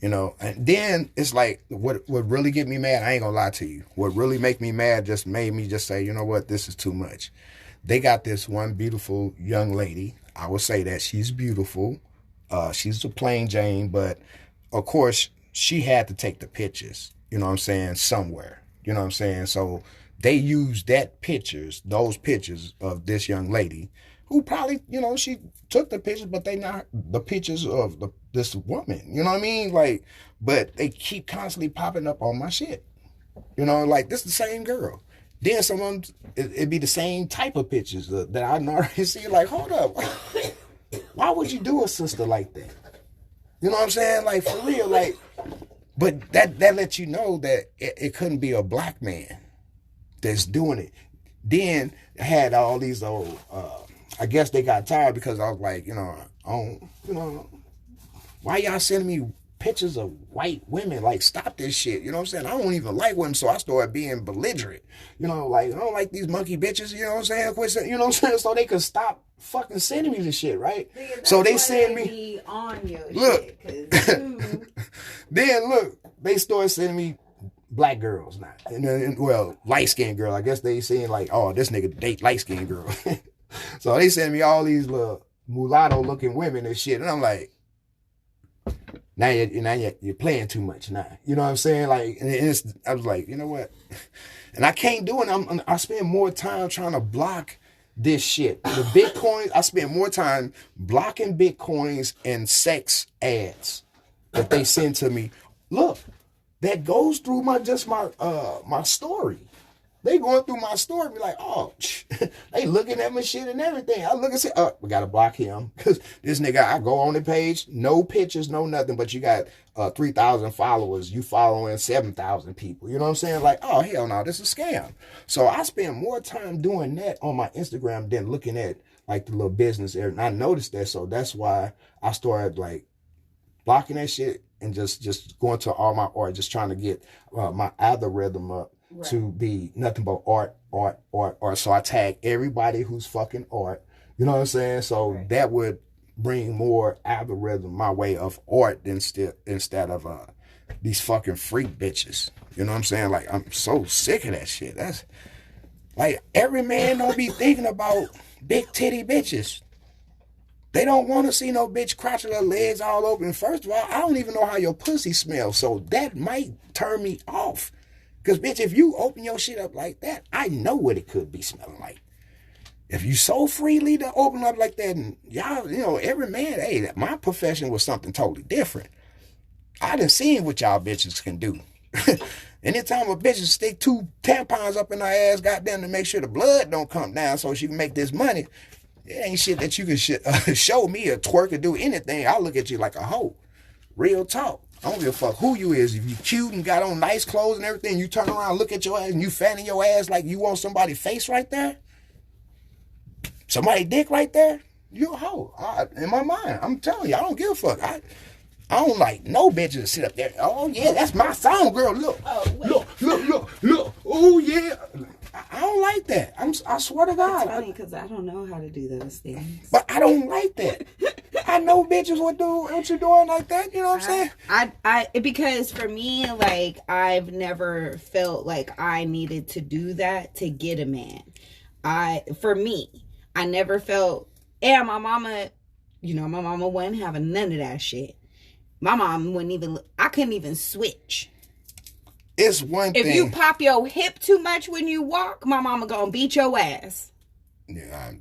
[SPEAKER 1] and then it's like what really get me mad, I ain't gonna lie to you, what really make me mad just made me just say, you know what, this is too much. They got this one beautiful young lady, I would say that she's beautiful, she's a plain Jane, but of course she had to take the pictures, you know what I'm saying, somewhere, you know what I'm saying, so they used those pictures of this young lady who probably, you know, she took the pictures, but they not the pictures of this woman, you know what I mean? Like, but they keep constantly popping up on my shit. You know, like, this the same girl. Then someone, it'd be the same type of pictures that I already see, like, hold up. Why would you do a sister like that? You know what I'm saying? Like, for real, like, but that lets you know that it couldn't be a black man that's doing it. Then had all these old, I guess they got tired because I was like, why y'all sending me pictures of white women? Like, stop this shit. You know what I'm saying? I don't even like women, so I started being belligerent. You know, like, I don't like these monkey bitches, you know what I'm saying? You know what I'm saying? So they could stop fucking sending me this shit, right? So they send me.
[SPEAKER 2] Be on your
[SPEAKER 1] look.
[SPEAKER 2] shit, 'cause you...
[SPEAKER 1] Then look, they started sending me black girls now. And then, well, light-skinned girl. I guess they saying like, oh, this nigga date light-skinned girl. So they send me all these little mulatto-looking women and shit. And I'm like, now you're playing too much now. You know what I'm saying? Like, and I was like, you know what? And I can't do it. I spend more time trying to block this shit. The Bitcoins, I spend more time blocking Bitcoins and sex ads that they send to me. Look, that goes through my story. They going through my story and be like, oh, they looking at my shit and everything. I look and say, oh, we got to block him. Because this nigga, I go on the page, no pictures, no nothing, but you got 3,000 followers. You following 7,000 people. You know what I'm saying? Like, oh, hell no, this is a scam. So I spend more time doing that on my Instagram than looking at, like, the little business area. And I noticed that, so that's why I started, like, blocking that shit and just going to all my art, just trying to get my algorithm up. Right. To be nothing but art. So I tag everybody who's fucking art. You know what I'm saying? So right. That would bring more algorithm my way of art instead of these fucking freak bitches. You know what I'm saying? Like, I'm so sick of that shit. That's like, every man don't be thinking about big titty bitches. They don't want to see no bitch crotching her legs all open. First of all, I don't even know how your pussy smells. So that might turn me off. Because, bitch, if you open your shit up like that, I know what it could be smelling like. If you so freely to open up like that, and y'all, you know, every man, hey, my profession was something totally different. I done seen what y'all bitches can do. Anytime a bitch stick 2 tampons up in her ass, goddamn, to make sure the blood don't come down so she can make this money, it ain't shit that you can show me or twerk or do anything. I look at you like a hoe. Real talk. I don't give a fuck who you is. If you cute and got on nice clothes and everything, you turn around, look at your ass, and you fanning your ass like you want somebody's face right there, somebody's dick right there, you a hoe. In my mind, I'm telling you, I don't give a fuck. I don't like no bitches to sit up there. Oh, yeah, that's my song, girl. Look. Oh, look. Oh, yeah. I don't like that. I swear to God.
[SPEAKER 2] It's funny because I don't know how to do those things.
[SPEAKER 1] But I don't like that. I know bitches would do what you're doing like that. You know what I'm saying?
[SPEAKER 2] Because for me, like, I've never felt like I needed to do that to get a man. For me, I never felt, and my mama wasn't having none of that shit. My mom I couldn't even switch.
[SPEAKER 1] It's one thing.
[SPEAKER 2] If you pop your hip too much when you walk, my mama gonna beat your ass.
[SPEAKER 1] Yeah,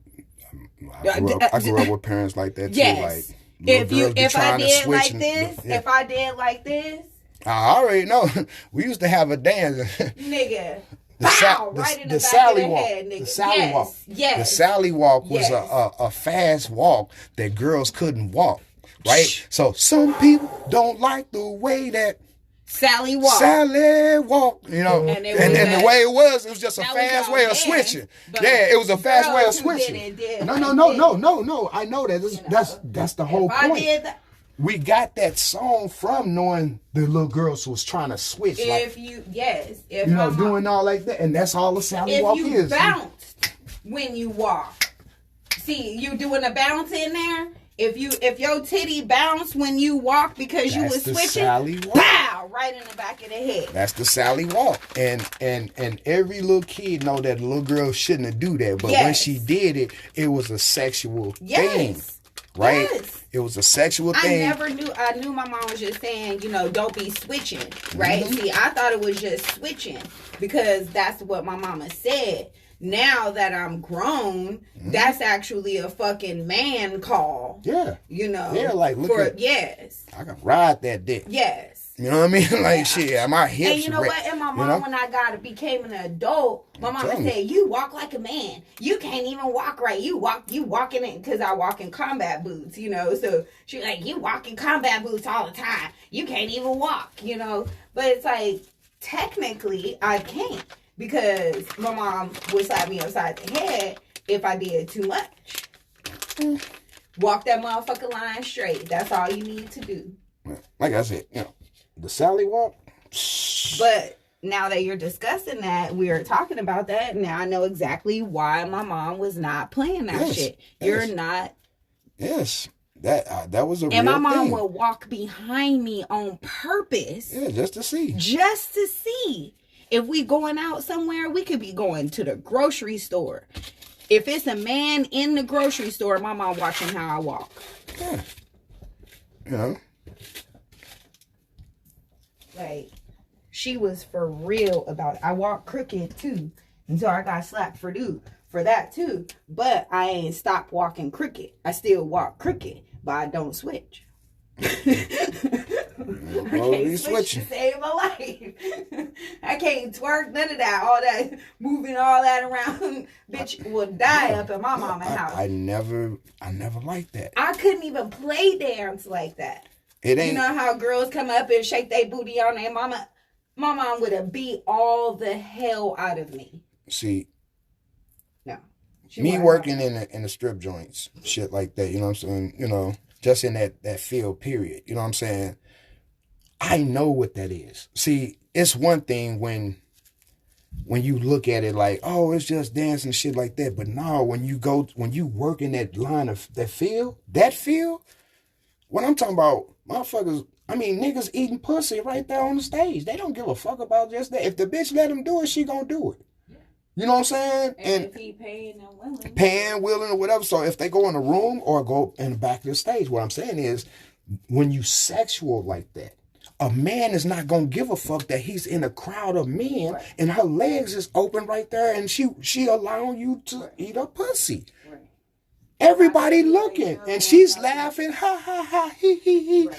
[SPEAKER 1] I grew up with parents like that too.
[SPEAKER 2] Yes.
[SPEAKER 1] Like,
[SPEAKER 2] if I did like this,
[SPEAKER 1] I already know. We used to have a dance.
[SPEAKER 2] Nigga. Pow! Right in the back
[SPEAKER 1] Sally
[SPEAKER 2] of the
[SPEAKER 1] walk.
[SPEAKER 2] head, nigga.
[SPEAKER 1] The Sally walk.
[SPEAKER 2] Yes.
[SPEAKER 1] The Sally walk was
[SPEAKER 2] Yes.
[SPEAKER 1] a fast walk that girls couldn't walk. Right? So some people don't like the way that
[SPEAKER 2] Sally walk.
[SPEAKER 1] Sally walk, you know,
[SPEAKER 2] And
[SPEAKER 1] the way it was just a
[SPEAKER 2] that was
[SPEAKER 1] fast
[SPEAKER 2] y'all
[SPEAKER 1] way of
[SPEAKER 2] dance,
[SPEAKER 1] switching.
[SPEAKER 2] but
[SPEAKER 1] Yeah, it was a fast way of
[SPEAKER 2] girls who did
[SPEAKER 1] switching.
[SPEAKER 2] it did.
[SPEAKER 1] No. I know that. That's the whole
[SPEAKER 2] If I
[SPEAKER 1] point.
[SPEAKER 2] did that,
[SPEAKER 1] We got that song from knowing the little girls was trying to switch,
[SPEAKER 2] if
[SPEAKER 1] doing all like that, and that's all the Sally walk
[SPEAKER 2] if you
[SPEAKER 1] is.
[SPEAKER 2] bounced when you walk, see you doing a bounce in there. If your titty bounced when you walk because you
[SPEAKER 1] That's
[SPEAKER 2] was
[SPEAKER 1] the
[SPEAKER 2] switching,
[SPEAKER 1] Sally walk.
[SPEAKER 2] pow, right in the back of the head.
[SPEAKER 1] That's the Sally walk, and every little kid know that the little girl shouldn't have do that, but when
[SPEAKER 2] Yes.
[SPEAKER 1] she did it, it was a sexual thing,
[SPEAKER 2] Yes.
[SPEAKER 1] right?
[SPEAKER 2] Yes.
[SPEAKER 1] It was a sexual thing.
[SPEAKER 2] I knew my mom was just saying, don't be switching, right?
[SPEAKER 1] Mm-hmm.
[SPEAKER 2] See, I thought it was just switching because that's what my mama said. Now that I'm grown, that's actually a fucking man call.
[SPEAKER 1] Yeah, Yeah, like,
[SPEAKER 2] yes.
[SPEAKER 1] I can ride that dick.
[SPEAKER 2] Yes.
[SPEAKER 1] You know what I mean? Like, shit, my hips.
[SPEAKER 2] And you know what? And my mom, when I became an adult, my mama said, "You walk like a man. You can't even walk right. You walking in because I walk in combat boots. So she like, you walk in combat boots all the time. You can't even walk. But it's like technically I can't because my mom would slap me upside the head if I did too much. Walk that motherfucking line straight. That's all you need to do.
[SPEAKER 1] Like I said, the Sally walk.
[SPEAKER 2] But now that you're discussing that, we are talking about that. Now I know exactly why my mom was not playing that shit. You're not.
[SPEAKER 1] Yes, that was a real thing.
[SPEAKER 2] And my mom would walk behind me on purpose.
[SPEAKER 1] Yeah, just to see.
[SPEAKER 2] Just to see. If we going out somewhere, we could be going to the grocery store. If it's a man in the grocery store, my mom watching how I walk.
[SPEAKER 1] Yeah.
[SPEAKER 2] Like, she was for real about it. I walk crooked too. Until I got slapped for that too. But I ain't stopped walking crooked. I still walk crooked, but I don't switch. I can't switch to save my life. I can't twerk, none of that. All that, moving all that around. Bitch will die up in my mama's house.
[SPEAKER 1] I never liked that.
[SPEAKER 2] I couldn't even play dance like that.
[SPEAKER 1] It ain't.
[SPEAKER 2] You know how girls come up and shake their booty on their mama? My mom would have beat all the hell out of me.
[SPEAKER 1] See,
[SPEAKER 2] no.
[SPEAKER 1] Me working in the strip joints, shit like that, you know what I'm saying? Just in that field period, you know what I'm saying? I know what that is. See, it's one thing when you look at it like, oh, it's just dance and shit like that. But no, when you work in that line of that field, what I'm talking about, motherfuckers, niggas eating pussy right there on the stage. They don't give a fuck about just that. If the bitch let them do it, she gonna do it. You know what I'm saying?
[SPEAKER 2] And if he paying and willing.
[SPEAKER 1] Paying, willing, or whatever. So if they go in the room or go in the back of the stage, what I'm saying is, when you sexual like that, a man is not gonna give a fuck that he's in a crowd of men and her legs is open right there and she allowing you to eat her pussy. Everybody looking and she's laughing, ha ha ha, he,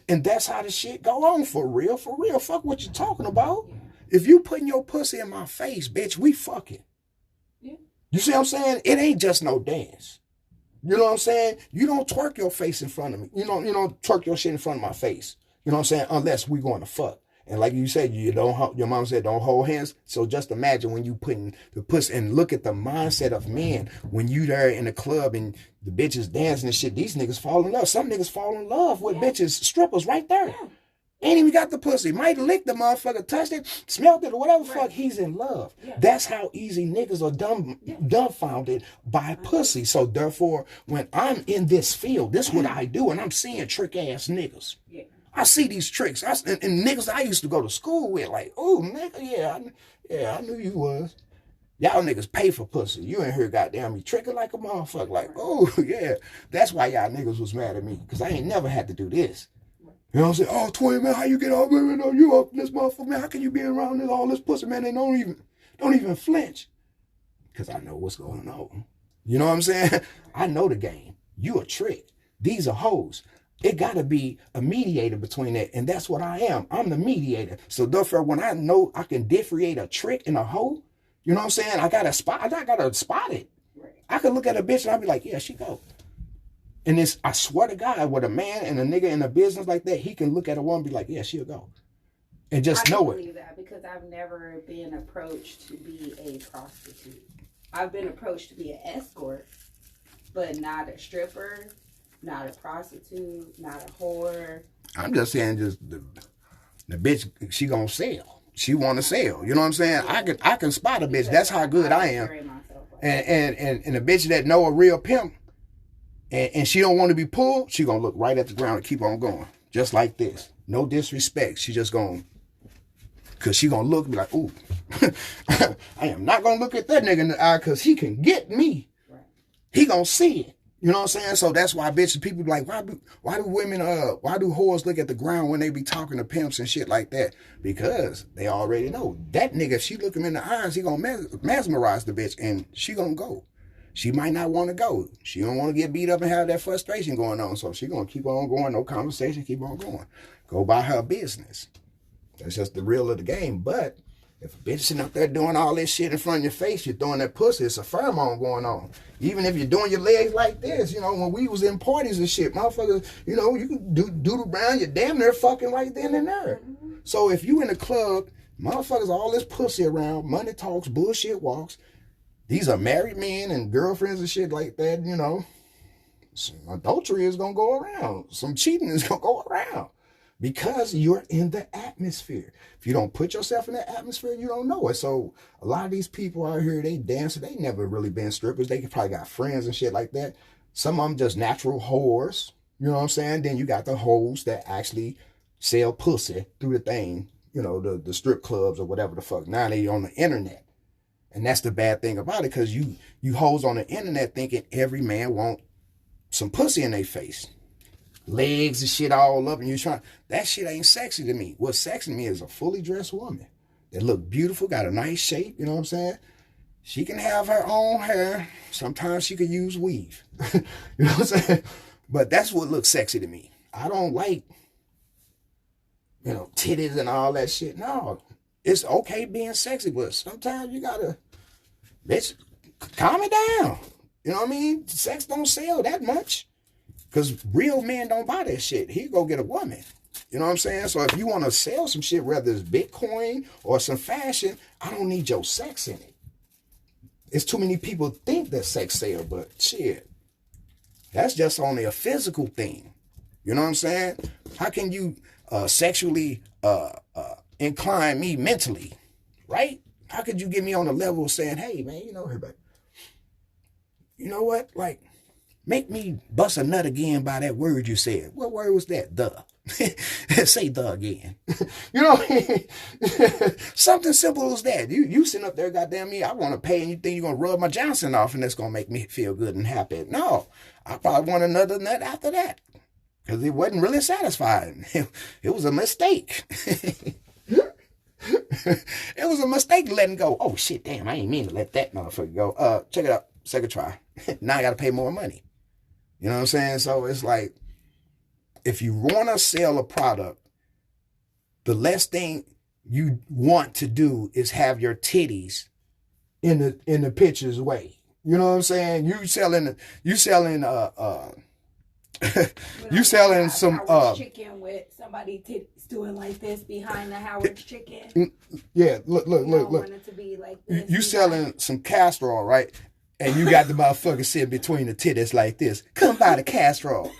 [SPEAKER 1] and that's how the shit go on for real. Fuck what you talking about. If you putting your pussy in my face, bitch, we fucking. Yeah. You see what I'm saying? It ain't just no dance. You know what I'm saying? You don't twerk your face in front of me. You don't twerk your shit in front of my face. You know what I'm saying? Unless we going to fuck. And like you said, your mom said don't hold hands. So just imagine when you putting the pussy and look at the mindset of men when you there in the club and the bitches dancing and shit. These niggas fall in love. Some niggas fall in love with bitches, strippers right there. Ain't even got the pussy. Might lick the motherfucker, touched it, smelled it, or whatever fuck. He's in love. Yeah. That's how easy niggas are dumbfounded by pussy. So therefore, when I'm in this field, this is what I do, and I'm seeing trick ass niggas. Yeah. I see these tricks. And niggas I used to go to school with, like, oh, nigga, I knew you was. Y'all niggas pay for pussy. You ain't heard goddamn me tricking like a motherfucker. Like, oh, yeah. That's why y'all niggas was mad at me, because I ain't never had to do this. You know what I'm saying? Oh, Twin, man, how you get out, man? No, you up in this motherfucker, man. How can you be around all this pussy, man? They don't even flinch. Because I know what's going on. You know what I'm saying? I know the game. You a trick. These are hoes. It got to be a mediator between that. And that's what I am. I'm the mediator. So therefore, when I know I can differentiate a trick and a hoe, you know what I'm saying? I got to spot it.
[SPEAKER 2] Right.
[SPEAKER 1] I could look at a bitch and I'll be like, yeah, she go. And it's, I swear to God, with a man and a nigga in a business like that, he can look at a woman and be like, yeah, she'll go. And just know it.
[SPEAKER 3] I believe that because I've never been approached to be a prostitute. I've been approached to be an escort, but not a stripper, not a prostitute, not a whore.
[SPEAKER 1] I'm just saying, just the bitch, she gonna sell. She want to sell. You know what I'm saying?
[SPEAKER 3] Yeah.
[SPEAKER 1] I can spot a bitch.
[SPEAKER 3] Because
[SPEAKER 1] That's how good I am. And a bitch that know a real pimp, and she don't want to be pulled, she gonna look right at the ground and keep on going, just like this. No disrespect. She just gonna, cause she gonna look and be like, ooh, I am not gonna look at that nigga in the eye, cause he can get me.
[SPEAKER 3] Right.
[SPEAKER 1] He gonna see it. You know what I'm saying? So that's why bitches, people be like, why do women, why do whores look at the ground when they be talking to pimps and shit like that? Because they already know that nigga, if she look him in the eyes, he gonna mesmerize the bitch, and she gonna go. She might not want to go. She don't want to get beat up and have that frustration going on. So she gonna keep on going, no conversation, keep on going. Go by her business. That's just the real of the game. But if a bitch sitting up there doing all this shit in front of your face, you're throwing that pussy, it's a pheromone going on. Even if you're doing your legs like this, you know, when we was in parties and shit, motherfuckers, you know, you can doodle around, you're damn near fucking right then and there. So if you in the club, motherfuckers, all this pussy around, money talks, bullshit walks, these are married men and girlfriends and shit like that, you know, some adultery is going to go around. Some cheating is going to go around. Because you're in the atmosphere. If you don't put yourself in that atmosphere, you don't know it. So a lot of these people out here, they dance, they never really been strippers. They probably got friends and shit like that. Some of them just natural whores. You know what I'm saying? Then you got the hoes that actually sell pussy through the thing. You know, the strip clubs or whatever the fuck. Now they on the internet. And that's the bad thing about it, because you hoes on the internet thinking every man want some pussy in their face. Legs and shit all up, and you're trying. That shit ain't sexy to me. What's sexy to me is a fully dressed woman that look beautiful, got a nice shape. You know what I'm saying? She can have her own hair. Sometimes she could use weave. You know what I'm saying? But that's what looks sexy to me. I don't like, you know, titties and all that shit. No, it's okay being sexy, but sometimes you gotta, bitch, calm it down. You know what I mean? Sex don't sell that much. Because real men don't buy that shit. He go get a woman. You know what I'm saying? So if you want to sell some shit, whether it's Bitcoin or some fashion, I don't need your sex in it. It's too many people think that sex sell, but shit, that's just only a physical thing. You know what I'm saying? How can you sexually incline me mentally, right? How could you get me on the level of saying, hey, man, you know, everybody, you know what? Like, make me bust a nut again by that word you said. What word was that? The. Say the again. You know what I mean? Something simple as that. You sitting up there, goddamn me, I want to pay, and you think you're going to rub my Johnson off and that's going to make me feel good and happy. No, I probably want another nut after that because it wasn't really satisfying. It was a mistake. It was a mistake letting go. Oh, shit, damn, I ain't mean to let that motherfucker go. Check it out. Second try. Now I got to pay more money. You know what I'm saying? So it's like, if you want to sell a product, the less thing you want to do is have your titties in the picture's way. You know what I'm saying? You selling some
[SPEAKER 3] Howard's chicken with somebody titties doing like this behind the Howard's chicken.
[SPEAKER 1] Yeah, look.
[SPEAKER 3] Want it to be like this.
[SPEAKER 1] You selling some castor oil, right? And you got the motherfucker sitting between the titties like this. Come buy the castor oil.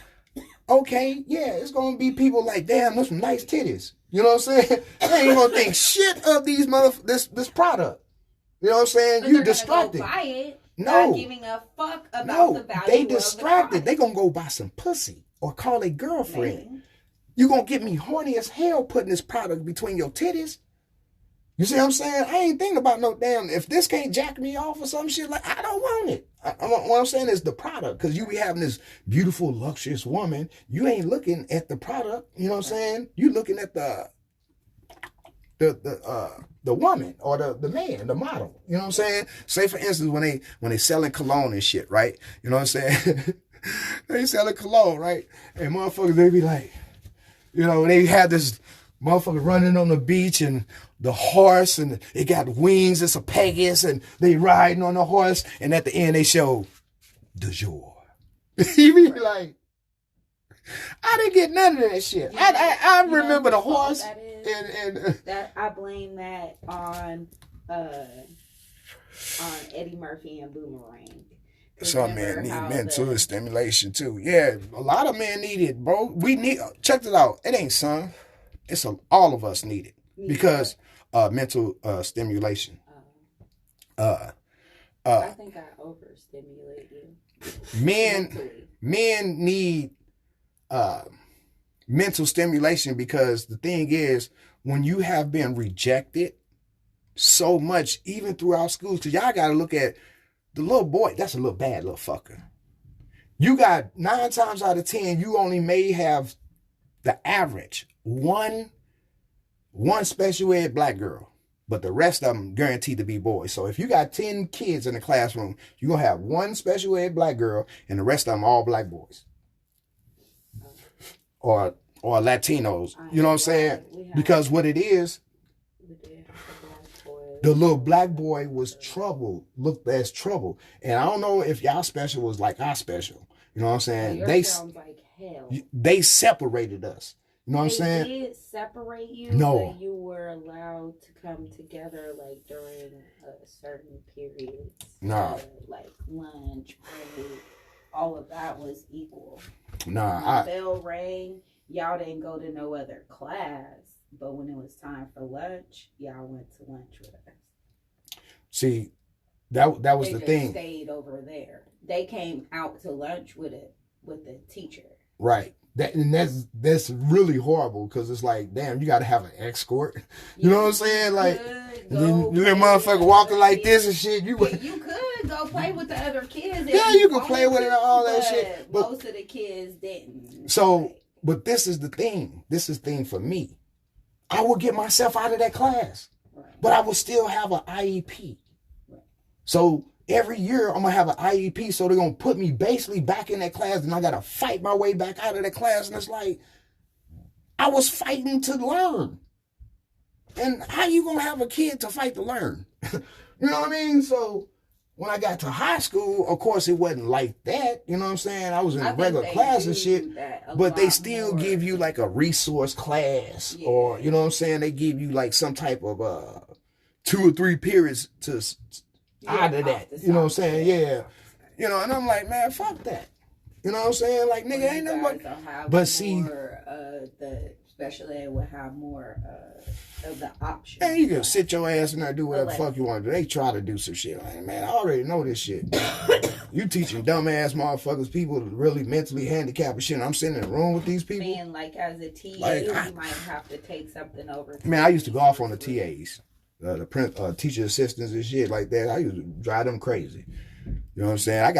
[SPEAKER 1] Okay, yeah, it's gonna be people like, damn, those some nice titties. You know what I'm saying? They ain't gonna think shit of these this product. You know what I'm saying?
[SPEAKER 3] But
[SPEAKER 1] you distracted.
[SPEAKER 3] Go buy it,
[SPEAKER 1] no,
[SPEAKER 3] not giving a fuck about the value.
[SPEAKER 1] They distracted. They gonna go buy some pussy or call a girlfriend. Man. You gonna get me horny as hell putting this product between your titties? You see what I'm saying? I ain't thinking about no damn, if this can't jack me off or some shit, like, I don't want it. What I'm saying is the product, because you be having this beautiful, luxurious woman. You ain't looking at the product, you know what I'm saying? You looking at the woman or the man, the model, you know what I'm saying? Say, for instance, when they selling cologne and shit, right? You know what I'm saying? They sell a cologne, right? And motherfuckers, they be like, you know, they have this motherfucker running on the beach and the horse and it got wings, it's a Pegasus, and they riding on the horse, and at the end they show du jour. You be like, I didn't get none of that shit. I remember the horse and
[SPEAKER 3] that I blame that on Eddie Murphy and Boomerang.
[SPEAKER 1] Some men need mental stimulation too. Yeah, a lot of men need it, bro. We need, check it out. It ain't some. It's all of us need it because mental stimulation.
[SPEAKER 3] I think I overstimulate you.
[SPEAKER 1] Men need mental stimulation because the thing is, when you have been rejected so much, even throughout schools, because y'all got to look at the little boy, that's a little bad little fucker. You got 9 times out of 10, you only may have the average one special ed black girl, but the rest of them guaranteed to be boys. So if you got 10 kids in the classroom, you're going to have one special ed black girl and the rest of them all black boys. Or Latinos, you know what I'm saying? Because what it is, the little black boy was trouble, looked as trouble. And I don't know if y'all special was like our special. You know what I'm saying?
[SPEAKER 3] They sounds like hell.
[SPEAKER 1] They separated us. You know what I'm saying?
[SPEAKER 3] They did separate you,
[SPEAKER 1] no.
[SPEAKER 3] But you were allowed to come together like during certain periods.
[SPEAKER 1] No.
[SPEAKER 3] Like lunch, break, all of that was equal.
[SPEAKER 1] Nah.
[SPEAKER 3] When the bell rang, y'all didn't go to no other class. But when it was time for lunch, y'all went to lunch with us.
[SPEAKER 1] See, that was the thing.
[SPEAKER 3] They stayed over there. They came out to lunch with the teacher.
[SPEAKER 1] Right. That's really horrible because it's like, damn, you got to have an escort. You know what I'm saying? Like, you little motherfucker walking like this and shit. You could
[SPEAKER 3] go play with the other kids.
[SPEAKER 1] Yeah, you could play with it and all that shit.
[SPEAKER 3] But most of the kids didn't.
[SPEAKER 1] So, but this is the thing. This is the thing for me. I would get myself out of that class, but I would still have an IEP. So every year I'm going to have an IEP. So they're going to put me basically back in that class and I got to fight my way back out of that class. And it's like, I was fighting to learn. And how you going to have a kid to fight to learn? You know what I mean? So when I got to high school, of course, it wasn't like that. You know what I'm saying? I was in regular class and shit. But they still give you like a resource class. Yeah. Or, you know what I'm saying? They give you like some type of 2 or 3 periods to out of that. You know what I'm saying? Yeah. You know, and I'm like, man, fuck that. You know what I'm saying? Like, nigga, ain't nothing but... But see...
[SPEAKER 3] the special ed will have more... of the options.
[SPEAKER 1] Man, you can sit your ass in there and do whatever the fuck you want to do. They try to do some shit. Like, man, I already know this shit. You teaching dumbass motherfuckers, people really mentally handicapped and shit. And I'm sitting in a room with these people.
[SPEAKER 3] Man, like as a TA, you might have to take something over.
[SPEAKER 1] Man, I used to go off on the TAs, the teacher assistants and shit like that. I used to drive them crazy. You know what I'm saying?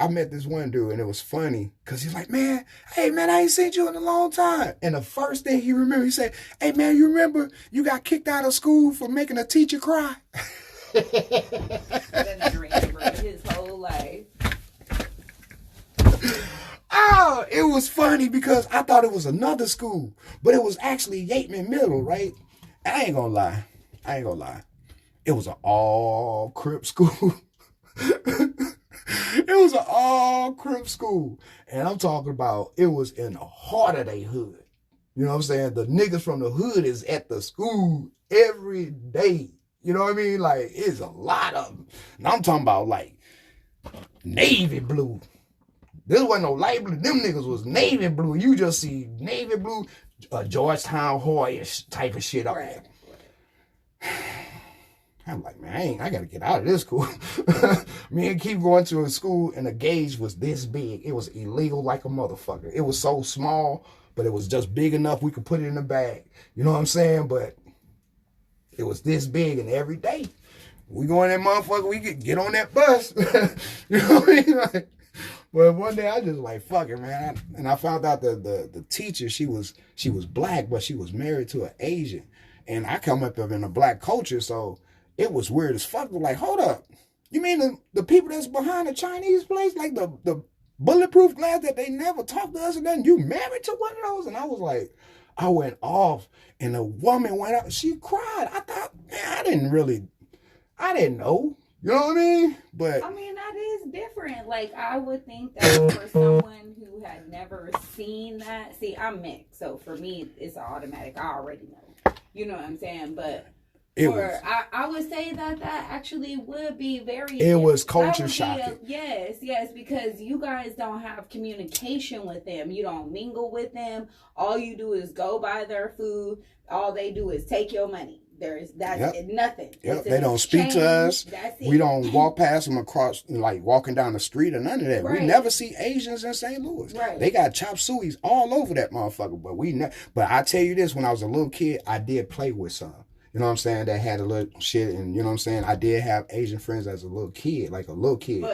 [SPEAKER 1] I met this one dude and it was funny because he's like, man, hey man, I ain't seen you in a long time. And the first thing he remembered, he said, hey man, you remember you got kicked out of school for making a teacher cry?
[SPEAKER 3] That's a dream, his whole life.
[SPEAKER 1] Oh, it was funny because I thought it was another school, but it was actually Yateman Middle, right? I ain't gonna lie. It was an all Crip school. It was an all Crip school. And I'm talking about it was in the heart of their hood. You know what I'm saying? The niggas from the hood is at the school every day. You know what I mean? Like, it's a lot of them. And I'm talking about like navy blue. This wasn't no light blue. Them niggas was navy blue. You just see navy blue, Georgetown Hoyish type of shit up there. I'm like, man, I gotta get out of this school. Me and keep going to a school and the gauge was this big. It was illegal like a motherfucker. It was so small, but it was just big enough we could put it in the bag. You know what I'm saying? But it was this big, and every day we go in that motherfucker, we could get on that bus. You know what I mean? Like, but one day I just like, fuck it, man. And I found out that the teacher, she was black, but she was married to an Asian. And I come up in a black culture, so it was weird as fuck. Like, hold up. You mean the people that's behind the Chinese place? Like the bulletproof glass that they never talked to us and then you married to one of those? And I was like, I went off and the woman went up. She cried. I thought, man, I didn't know. You know what I mean? But
[SPEAKER 3] I mean, that is different. Like, I would think that for someone who had never seen that, see, I'm mixed. So for me, it's automatic. I already know. You know what I'm saying? But I would say that actually would be very.
[SPEAKER 1] It was culture shocking.
[SPEAKER 3] Yes, because you guys don't have communication with them. You don't mingle with them. All you do is go buy their food. All they do is take your money. Nothing.
[SPEAKER 1] Yep. They don't speak to us. We don't walk past them across, like walking down the street or none of that. Right. We never see Asians in St. Louis.
[SPEAKER 3] Right.
[SPEAKER 1] They got chop sueys all over that motherfucker. But I tell you this, when I was a little kid, I did play with some. You know what I'm saying? That had a little shit, and you know what I'm saying? I did have Asian friends as a little kid, like a little kid.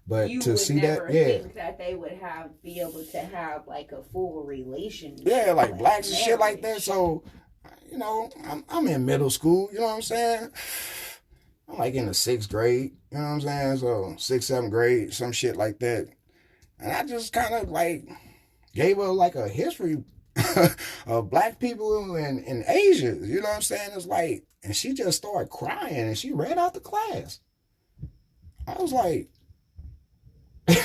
[SPEAKER 1] But
[SPEAKER 3] you
[SPEAKER 1] to
[SPEAKER 3] would
[SPEAKER 1] see
[SPEAKER 3] never
[SPEAKER 1] that, yeah.
[SPEAKER 3] think that they would be able to have like a full relationship.
[SPEAKER 1] Yeah, like blacks and shit like that. So, you know, I'm in middle school, you know what I'm saying? I'm like in the 6th grade, you know what I'm saying? So 6th, 7th grade, some shit like that. And I just kind of like gave her like a history of black people and Asians, you know what I'm saying? It's like, and she just started crying and she ran out the class. I was like,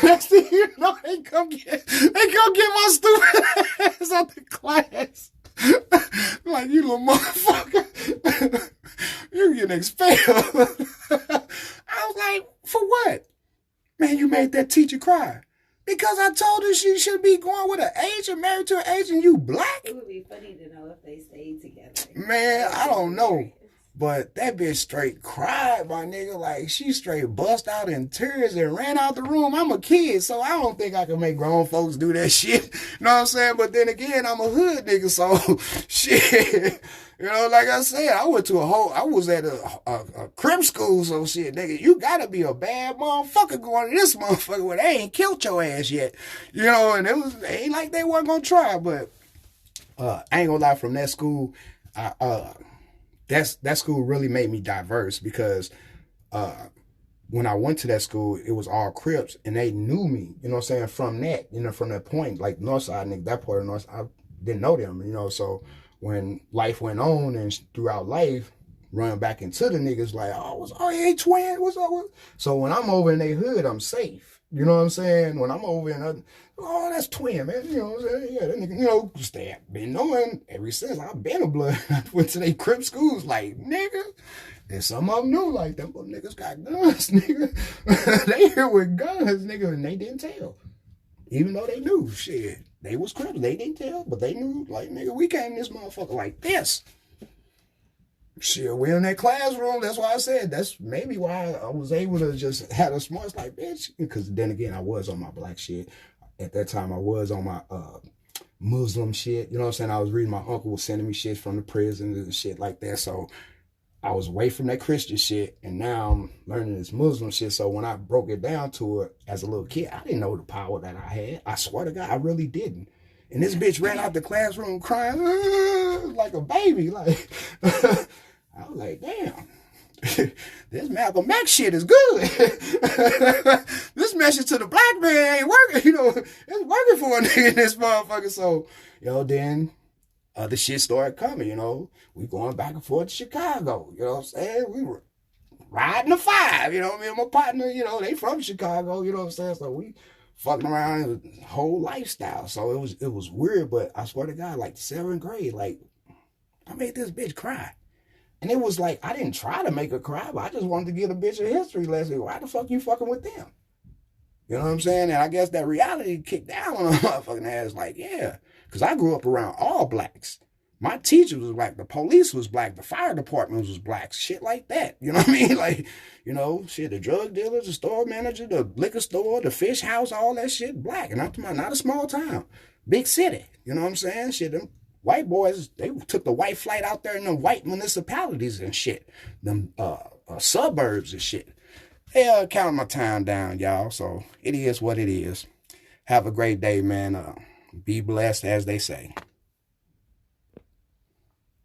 [SPEAKER 1] next thing you know, they come get my stupid ass out the class. Like, you little motherfucker. You're getting expelled. I was like, for what? Man, you made that teacher cry. Because I told her she should be going with an Asian, married to an Asian, you black?
[SPEAKER 3] It would be funny to know if they stayed together.
[SPEAKER 1] Man, I don't know. But that bitch straight cried, my nigga. Like, she straight bust out in tears and ran out the room. I'm a kid, so I don't think I can make grown folks do that shit. You know what I'm saying? But then again, I'm a hood nigga, so shit. You know, like I said, I was at a crib school, so shit, nigga, you gotta be a bad motherfucker going to this motherfucker where they ain't killed your ass yet. You know, and it ain't like they weren't gonna try, but I ain't gonna lie, from that school, that school really made me diverse because when I went to that school, it was all Crips and they knew me, you know what I'm saying, from that point, like Northside, nigga, that part of North, I didn't know them, you know, so when life went on and throughout life, running back into the niggas like, hey, twin, what's up? So when I'm over in their hood, I'm safe. You know what I'm saying? When I'm over in that's twin, man. You know what I'm saying? Yeah, that nigga, you know, been knowing ever since I've been a blood. I went to they crib schools like, nigga. And some of them knew, like, them niggas got guns, nigga. They here with guns, nigga, and they didn't tell. Even though they knew, shit. They was criminals. They didn't tell, but they knew, like, nigga, we came this motherfucker like this. Shit, we in that classroom. That's why I said, that's maybe why I was able to just have a smarts like, bitch. Because then again, I was on my black shit. At that time, I was on my Muslim shit. You know what I'm saying? I was reading, my uncle was sending me shit from the prison and shit like that. So I was away from that Christian shit, and now I'm learning this Muslim shit. So when I broke it down to it as a little kid, I didn't know the power that I had. I swear to God, I really didn't. And this bitch ran out the classroom crying like a baby. Like, I was like, damn, this Malcolm X shit is good. This message to the black man ain't working. You know, it's working for a nigga in this motherfucker. So, then other shit started coming, you know. We going back and forth to Chicago, you know what I'm saying? We were riding the 5, you know, me and my partner, you know, they from Chicago, you know what I'm saying? So we fucking around in the whole lifestyle. So it was weird, but I swear to God, like 7th grade, like, I made this bitch cry. And it was like, I didn't try to make her cry, but I just wanted to give a bitch a history lesson. Why the fuck you fucking with them? You know what I'm saying? And I guess that reality kicked down on her motherfucking ass, like, yeah. Because I grew up around all blacks. My teacher was black. The police was black. The fire department was black. Shit like that. You know what I mean? Like, you know, shit, the drug dealers, the store manager, the liquor store, the fish house, all that shit black. And I'm talking about not a small town. Big city. You know what I'm saying? Shit, them white boys, they took the white flight out there in them white municipalities and shit. Them suburbs and shit. Hey, counting my time down, y'all. So it is what it is. Have a great day, man. Be blessed, as they say.